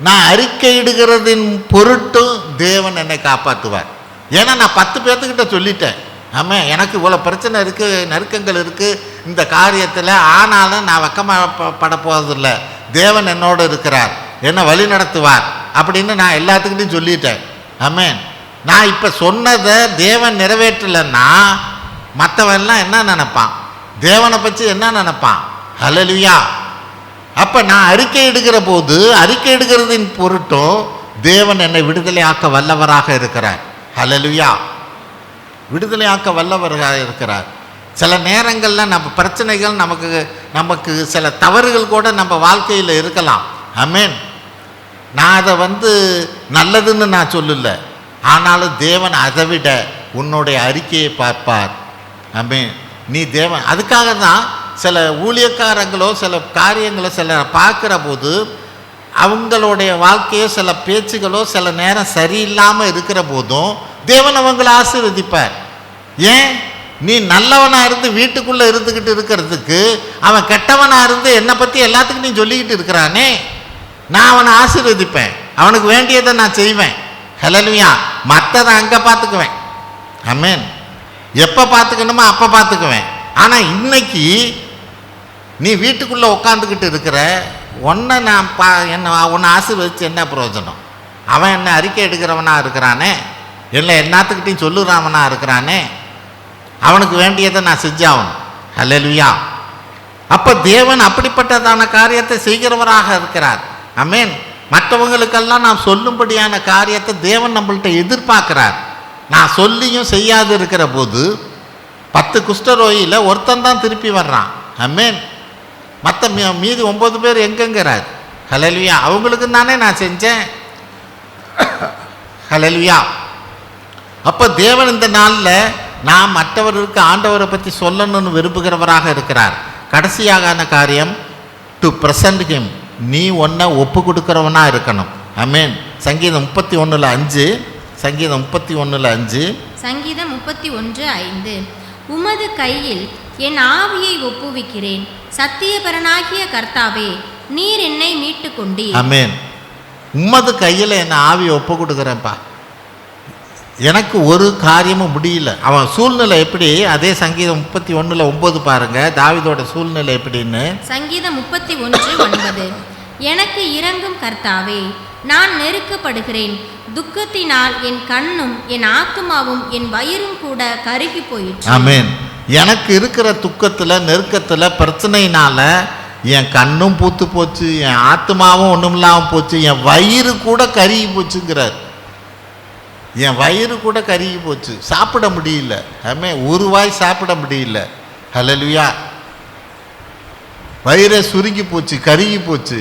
நான் அறிக்கை இடுகிறதின் பொருட்டும் தேவன் என்னை காப்பாற்றுவார். ஏன்னா நான் 10 பேர்த்துக்கிட்ட சொல்லிட்டேன். ஆமாம், எனக்கு இவ்வளோ பிரச்சனை இருக்குது, நெருக்கங்கள் இருக்குது இந்த காரியத்தில், ஆனாலும் நான் வெட்கப்பட போவதில்ல, தேவன் என்னோடு இருக்கிறார், என்னை வழி நடத்துவார் அப்படின்னு நான் எல்லாத்துக்கிட்டையும் சொல்லிட்டேன். ஆமென். நான் இப்போ சொன்னதை தேவன் நிறைவேற்றலைன்னா மற்றவன்லாம் என்ன நினைப்பான், தேவனை பற்றி என்ன நினைப்பான்? ஹல்லேலூயா. அப்போ நான் அறிக்கை எடுக்கிற போது அறிக்கை எடுக்கிறதின் பொருட்டும் தேவன் என்னை விடுதலை ஆக்க வல்லவராக இருக்கிறார். ஹல்லேலூயா. விடுதலை ஆக்க வல்லவராக இருக்கிறார். சில நேரங்களில் நம்ம பிரச்சனைகள், நமக்கு சில தவறுகள் கூட நம்ம வாழ்க்கையில் இருக்கலாம். ஆமென். நான் அதை நல்லதுன்னு நான் சொல்லலை, ஆனாலும் தேவன் அதை விட உன்னுடைய அறிக்கையை பார்ப்பார். ஆமென். நீ தேவன், அதுக்காக தான் சில ஊழியக்காரங்களோ சில காரியங்களோ சில பார்க்குற போது அவங்களுடைய வாழ்க்கையோ சில பேச்சுகளோ சில நேரம் சரியில்லாமல் இருக்கிற போதும் தேவன் அவங்களை ஆசீர்வதிப்பார். ஏன்? நீ நல்லவனாக இருந்து வீட்டுக்குள்ளே இருந்துக்கிட்டு இருக்கிறதுக்கு அவன் கெட்டவனாக இருந்து என்னை பற்றி எல்லாத்துக்கும் நீ சொல்லிக்கிட்டு இருக்கிறானே, நான் அவனை ஆசீர்வதிப்பேன், அவனுக்கு வேண்டியதை நான் செய்வேன். ஹல்லேலூயா. மற்றதை அங்கே பார்த்துக்குவேன். ஆமென். எப்போ பார்த்துக்கணுமோ அப்போ பார்த்துக்குவேன். ஆனால் இன்னைக்கு நீ வீட்டுக்குள்ளே உட்காந்துக்கிட்டு இருக்கிற உன்னை நான் உன்னை ஆசீர்வதிச்சு என்ன பிரயோஜனம்? அவன் என்ன அறிக்கை எடுக்கிறவனாக இருக்கிறானே, இல்லை எல்லாத்துக்கிட்டையும் சொல்லுறாவனாக இருக்கிறானே, அவனுக்கு வேண்டியதை நான் செஞ்சாகணும். ஹல்லேலூயா. அப்போ தேவன் அப்படிப்பட்டதான காரியத்தை செய்கிறவராக இருக்கிறார். ஆமென். மற்றவங்களுக்கெல்லாம் நான் சொல்லும்படியான காரியத்தை தேவன் நம்மள்கிட்ட எதிர்பார்க்கிறார். நான் சொல்லியும் செய்யாது இருக்கிற போது 10 குஷ்டரோகியில் ஒருத்தன் தான் திருப்பி வர்றான். ஆமென். மற்ற மீதி 9 பேர் எங்கங்கிறார்? ஹல்லேலூயா. அவங்களுக்கு தானே நான் செஞ்சேன். ஹல்லேலூயா. அப்போ தேவன் இந்த நாளில் நான் மற்றவர்களுக்கு ஆண்டவரை பற்றி சொல்லணும்னு விரும்புகிறவராக இருக்கிறார். கடைசியாக காரியம் டு ப்ரெசன்ட் ஹிம். நீ ஒன்றை ஒப்பு கொடுக்குறவனா இருக்கணும். ஆமென். சங்கீதம் 31:5. சங்கீதம் 31:5. சங்கீதம் 31:5. உமது கையில் என் ஆவியை ஒப்புவிக்கிறேன், சத்தியபரனாகிய கர்த்தாவே, நீர் என்னை மீட்டு கொண்டீர். ஆமென். உமது கையில் என் ஆவியை ஒப்பு கொடுக்குறேன்ப்பா. எனக்கு ஒரு காரியமும் முடியல. அவன் சூழ்நிலை எப்படி? அதே சங்கீதம் 31:9 பாருங்க, தாவீதோட சூழ்நிலை எப்படின்னு. சங்கீதம் 31:9. எனக்கு இரங்கும் கர்த்தாவே, நான் நெருக்கப்படுகிறேன். துக்கத்தினால் என் கண்ணும் என் ஆத்துமாவும் என் வயிறும் கூட கருகி போயிற்று. ஆமென். எனக்கு இருக்கிற துக்கத்தில், நெருக்கத்தில், பிரச்சனையினால என் கண்ணும் பூத்து போச்சு, என் ஆத்மாவும் ஒன்றும் இல்லாமல் போச்சு, என் வயிறு கூட கருகி போச்சுங்கிறார். என் வயிறு கூட கருகி போச்சு, சாப்பிட முடியல. ஆமென். ஒரு வாய் சாப்பிட முடியல. ஹல்லேலூயா. வயிறை சுருங்கி போச்சு, கருகி போச்சு.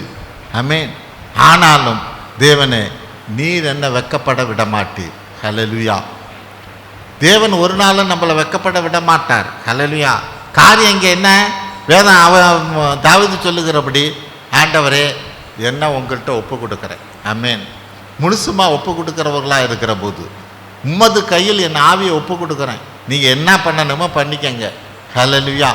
ஆமென். ஆனாலும் தேவனே, நீர் என்ன வெக்கப்பட விட மாட்டீர். ஹல்லேலூயா. தேவன் ஒரு நாளும் நம்மளை வெக்கப்பட விட மாட்டார். ஹல்லேலூயா. காரியம் இங்கே என்ன? வேதம் தாவீது சொல்லுகிறபடி, ஆண்டவரே என்ன உங்கள்கிட்ட ஒப்பு கொடுக்குறேன். ஆமென். முழுசுமா ஒப்பு கொடுக்குறவர்களாக இருக்கிற போது உம்மது கையில் என் ஆவியை ஒப்பு கொடுக்குறேன், நீங்கள் என்ன பண்ணணுமோ பண்ணிக்கங்க. ஹல்லேலூயா.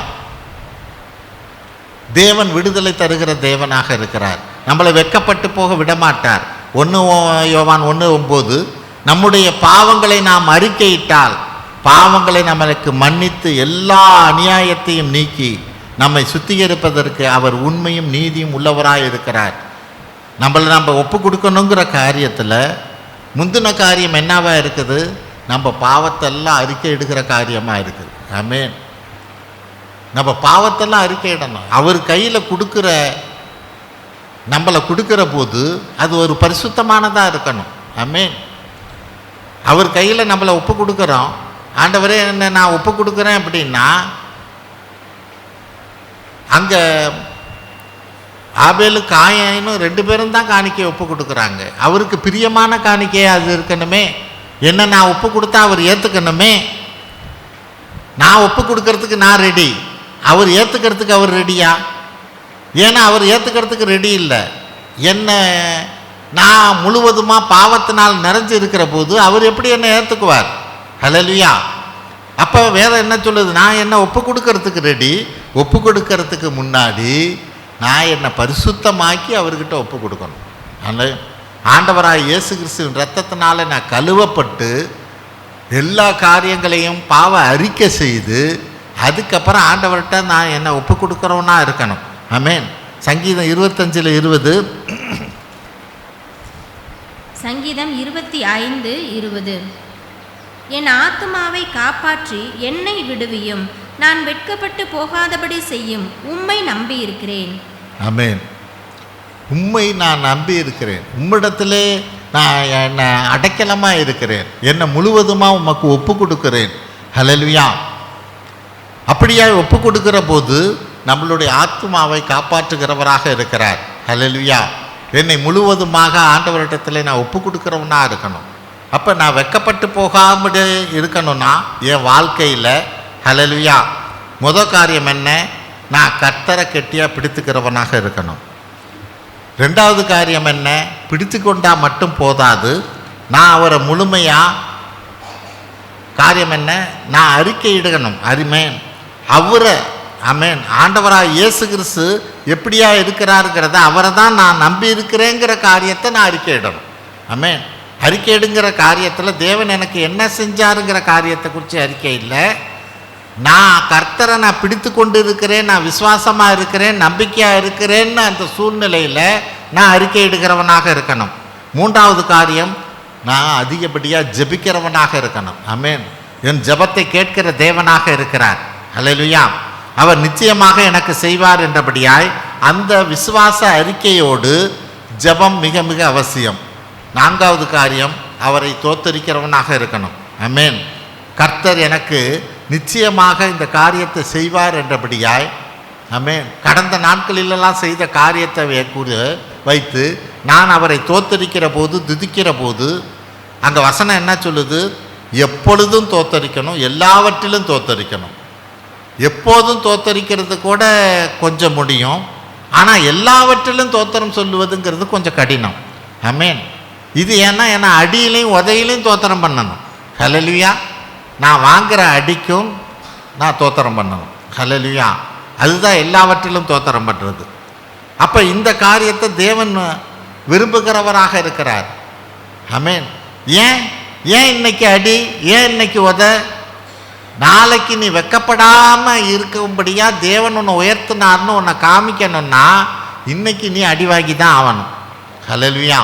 தேவன் விடுதலை தருகிற தேவனாக இருக்கிறார். நம்மளை வெக்கப்பட்டு போக விடமாட்டார். 1 யோவான் 1:9. நம்முடைய பாவங்களை நாம் அறிக்கையிட்டால் பாவங்களை நம்மளுக்கு மன்னித்து எல்லா அநியாயத்தையும் நீக்கி நம்மை சுத்திகரிப்பதற்கு அவர் உண்மையும் நீதியும் உள்ளவராக இருக்கிறார். நம்ம ஒப்பு கொடுக்கணுங்கிற காரியத்தில் முந்தின காரியம் என்னவா இருக்குது? நம்ம பாவத்தெல்லாம் அறிக்கை இடுகிற காரியமாக இருக்குது. ஆமென். நம்ம பாவத்தெல்லாம் அறிக்கையிடணும். அவர் கையில் கொடுக்குற, நம்மளை கொடுக்குற போது அது ஒரு பரிசுத்தமானதாக இருக்கணும். ஆமென். அவர் கையில் நம்மளை ஒப்பு கொடுக்குறோம். ஆண்டவரே என்ன நான் ஒப்பு கொடுக்குறேன் அப்படின்னா, அங்கே ஆபேலு காயனும் 2 பேரும் தான் காணிக்கையை ஒப்பு கொடுக்குறாங்க. அவருக்கு பிரியமான காணிக்கையை அது இருக்கணுமே. என்ன நான் ஒப்பு கொடுத்தா அவர் ஏற்றுக்கணுமே. நான் ஒப்பு கொடுக்கறதுக்கு நான் ரெடி, அவர் ஏற்றுக்கிறதுக்கு அவர் ரெடியா? ஏன்னா அவர் ஏற்றுக்கிறதுக்கு ரெடி இல்லை. என்ன நான் முழுவதுமாக பாவத்தினால் நிறைஞ்சு இருக்கிற போது அவர் எப்படி என்னை ஏற்றுக்குவார்? ஹல்லேலூயா. அப்போ வேதம் என்ன சொல்லுது? நான் என்ன ஒப்பு கொடுக்கறதுக்கு ரெடி. ஒப்பு கொடுக்கறதுக்கு முன்னாடி நான் என்னை பரிசுத்தமாக்கி அவர்கிட்ட ஒப்பு கொடுக்கணும். அதனால் ஆண்டவராக இயேசு கிறிஸ்துவின் இரத்தத்தினால நான் கழுவப்பட்டு எல்லா காரியங்களையும் பாவ அறிக்கை செய்து அதுக்கப்புறம் ஆண்டவர்கிட்ட நான் என்னை ஒப்பு கொடுக்குறவனா இருக்கணும். ஆமென். சங்கீதம் 25:20. சங்கீதம் 25:20. என் ஆத்துமாவை காப்பாற்றி என்னை விடுவியும், நான் வெட்கப்பட்டு போகாதபடி செய்யும், உம்மை நம்பி இருக்கிறேன். ஆமென். உம்மை நான் நம்பி இருக்கிறேன், உம்மிடத்திலே நான் என்னை அடைக்கலமாக இருக்கிறேன், என்னை முழுவதுமாக உமக்கு ஒப்பு கொடுக்கிறேன். ஹல்லேலூயா. அப்படியா ஒப்பு கொடுக்கிற போது நம்மளுடைய ஆத்மாவை காப்பாற்றுகிறவராக இருக்கிறார். ஹல்லேலூயா. என்னை முழுவதுமாக ஆண்டவரிடத்தில் நான் ஒப்பு கொடுக்குறவனா இருக்கணும். அப்போ நான் வெட்கப்பட்டு போகாமல் இருக்கணும்னா என் வாழ்க்கையில், ஹல்லேலூயா, முதல் காரியம் என்ன? நான் கர்த்தரை கெட்டியாக பிடித்துக்கிறவனாக இருக்கணும். 2வது காரியம் என்ன? பிடித்து கொண்டால் மட்டும் போதாது, நான் அவரை முழுமையாக காரியம் என்ன? நான் அறிக்கையிடணும். அருமேன் அவரை, ஆமென், ஆண்டவராக இயேசு கிறிஸ்து எப்படியா இருக்கிறாருங்கிறத, அவரை தான் நான் நம்பி இருக்கிறேங்கிற காரியத்தை நான் அறிக்கையிடணும். ஆமென். அறிக்கையிடுங்கிற காரியத்தில் தேவன் எனக்கு என்ன செஞ்சாருங்கிற காரியத்தை குறித்து அறிக்கை இல்லை. நான் கர்த்தரை நான் பிடித்து கொண்டு இருக்கிறேன், நான் விசுவாசமாக இருக்கிறேன், நம்பிக்கையாக இருக்கிறேன்னு அந்த சூழ்நிலையில் நான் அறிக்கையிடுகிறவனாக இருக்கணும். 3வது காரியம், நான் அதிகப்படியாக ஜெபிக்கிறவனாக இருக்கணும். ஆமென். என் ஜெபத்தை கேட்கிற தேவனாக இருக்கிறார். ஹல்லேலூயா. அவர் நிச்சயமாக எனக்கு செய்வார் என்றபடியாய் அந்த விசுவாச அறிக்கையோடு ஜெபம் மிக மிக அவசியம். 4வது காரியம், அவரை தோத்தரிக்கிறவனாக இருக்கணும். ஆமென். கர்த்தர் எனக்கு நிச்சயமாக இந்த காரியத்தை செய்வார் என்றபடியாய் ஆமென். கடந்த நாட்களிலெல்லாம் செய்த காரியத்தை வைத்து நான் அவரை தோத்தரிக்கிற போது, துதிக்கிற போது, அங்கே வசனம் என்ன சொல்லுது? எப்பொழுதும் தோத்தரிக்கணும், எல்லாவற்றிலும் தோத்தரிக்கணும். எப்போதும் தோத்தரிக்கிறது கூட கொஞ்சம் முடியும், ஆனால் எல்லாவற்றிலும் தோத்திரம் சொல்லுவதுங்கிறது கொஞ்சம் கடினம். ஆமென். இது ஏன்னா அடியிலையும் உதையிலையும் தோத்திரம் பண்ணணும். ஹல்லேலூயா. நான் வாங்குகிற அடிக்கும் நான் தோத்திரம் பண்ணணும். ஹல்லேலூயா. அதுதான் எல்லாவற்றிலும் தோத்திரம் பண்ணுறது. அப்போ இந்த காரியத்தை தேவன் விரும்புகிறவராக இருக்கிறார். ஆமென். ஏன் இன்னைக்கு அடி, ஏன் இன்னைக்கு நாளைக்கு நீ வெக்கப்படாமல் இருக்கும்படியா தேவன் உன்னை உயர்த்தினார்னு உன்னை காமிக்கணும்னா இன்னைக்கு நீ அடி வாங்கி தான் ஆகணும். ஹல்லேலூயா.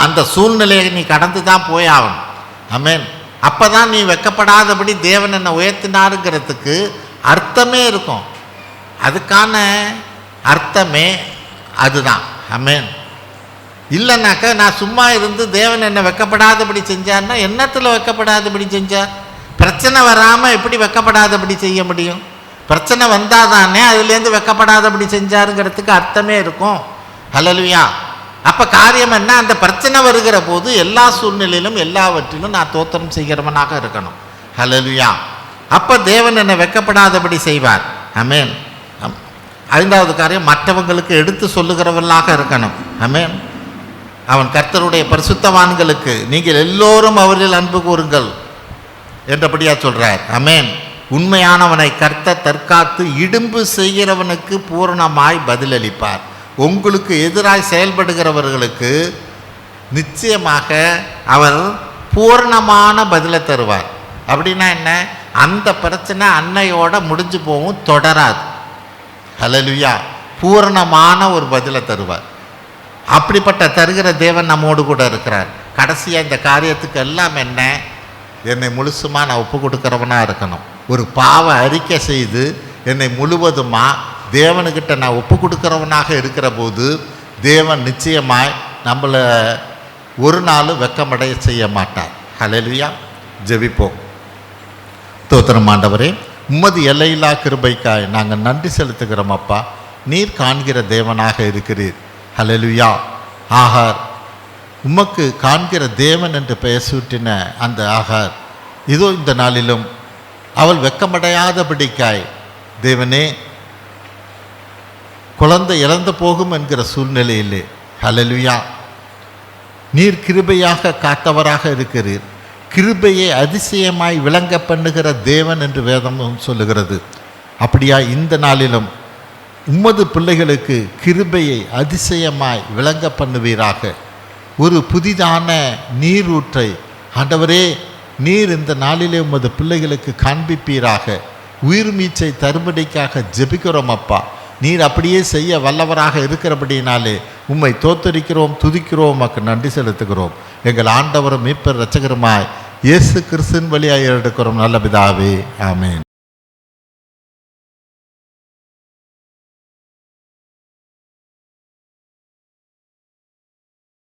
அந்த சூழ்நிலையை நீ கடந்து தான் போய் ஆகணும். ஆமென். அப்போ தான் நீ வெக்கப்படாதபடி தேவன் என்னை உயர்த்தினாருங்கிறதுக்கு அர்த்தமே இருக்கும். அதுக்கான அர்த்தமே அதுதான். ஆமென். இல்லைனாக்கா நான் சும்மா இருந்து தேவன் என்னை வெக்கப்படாதபடி செஞ்சார்னா என்னத்தில் வெக்கப்படாதபடி செஞ்சார்? பிரச்சனை வராமல் எப்படி வெக்கப்படாதபடி செய்ய முடியும்? பிரச்சனை வந்தால் தானே அதுலேருந்து வெக்கப்படாதபடி செஞ்சாருங்கிறதுக்கு அர்த்தமே இருக்கும். ஹல்லேலூயா. அப்போ காரியம் என்ன? அந்த பிரச்சனை வருகிற போது எல்லா சூழ்நிலையிலும் எல்லாவற்றிலும் நான் தோத்திரம் செய்கிறவனாக இருக்கணும். ஹல்லேலூயா. அப்போ தேவன் என்னை வெக்கப்படாதபடி செய்வார். ஆமென். 5வது காரியம், மற்றவங்களுக்கு எடுத்து சொல்லுகிறவர்களாக இருக்கணும். ஆமென். அவன் கர்த்தருடைய பரிசுத்தவான்களுக்கு நீங்கள் எல்லோரும் அவரில் அன்பு கூறுங்கள் என்றபடியா சொல்றார். ஆமென். உண்மையானவனை கர்த்தர் தற்காத்து இடும்பு செய்கிறவனுக்கு பூரணமாய் பதிலளிப்பார். உங்களுக்கு எதிராய் செயல்படுகிறவர்களுக்கு நிச்சயமாக அவர் பூரணமான பதிலை தருவார். அப்படின்னா என்ன? அந்த பிரச்சனை அன்னையோட முடிஞ்சு போகும், தொடராது. ஹல்லேலூயா. பூரணமான ஒரு பதிலை தருவார். அப்படிப்பட்ட தருகிற தேவன் நம்மோடு கூட இருக்கிறார். கடைசியாக இந்த காரியத்துக்கு எல்லாம் என்ன? என்னை முழுசுமாக நான் ஒப்பு கொடுக்குறவனாக இருக்கணும். ஒரு பாவ அறிக்கை செய்து என்னை முழுவதுமாக தேவனுக்கிட்ட நான் ஒப்பு கொடுக்குறவனாக இருக்கிற போது தேவன் நிச்சயமாய் நம்மளை ஒரு நாளும் வெக்கமடைய செய்ய மாட்டார். ஹல்லேலூயா. ஜெபிப்போம். ஸ்தோத்திரம் ஆண்டவரே, உம்மது எல்லையில்லா கிருபைக்காய் நாங்கள் நன்றி செலுத்துகிறோம் அப்பா. நீர் காண்கிற தேவனாக இருக்கிறீர். ஹல்லேலூயா. ஆகார், உமக்கு காண்கிற தேவன் என்று பெயர் சூட்டின அந்த ஆகார் இதோ இந்த நாளிலும் அவள் வெக்கமடையாதபடிக்காய் தேவனே, குழந்தை இழந்து போகும் என்கிற சூழ்நிலையிலே ஹல்லேலூயா நீர் கிருபையாக காத்தவராக இருக்கிறீர். கிருபையை அதிசயமாய் விளங்க பண்ணுகிற தேவன் என்று வேதம் சொல்லுகிறது. அப்படியா இந்த நாளிலும் உம்மது பிள்ளைகளுக்கு கிருபையை அதிசயமாய் விளங்க பண்ணுவீராக. ஒரு புதிதான நீரூற்றை ஆண்டவரே நீர் இந்த நாளிலே உமது பிள்ளைகளுக்கு காண்பிப்பீராக. உயிர் மீச்சை தரும்படிக்காக ஜெபிக்கிறோம் அப்பா. நீர் அப்படியே செய்ய வல்லவராக இருக்கிறபடினாலே உம்மை தோத்தரிக்கிறோம், துதிக்கிறோம், உமக்கு நன்றி செலுத்துகிறோம். எங்கள் ஆண்டவரும் மீட்பர் இரட்சகருமாய் இயேசு கிறிஸ்துவின் வழியாக எடுக்கிறோம் நல்ல பிதாவே. ஆமென்.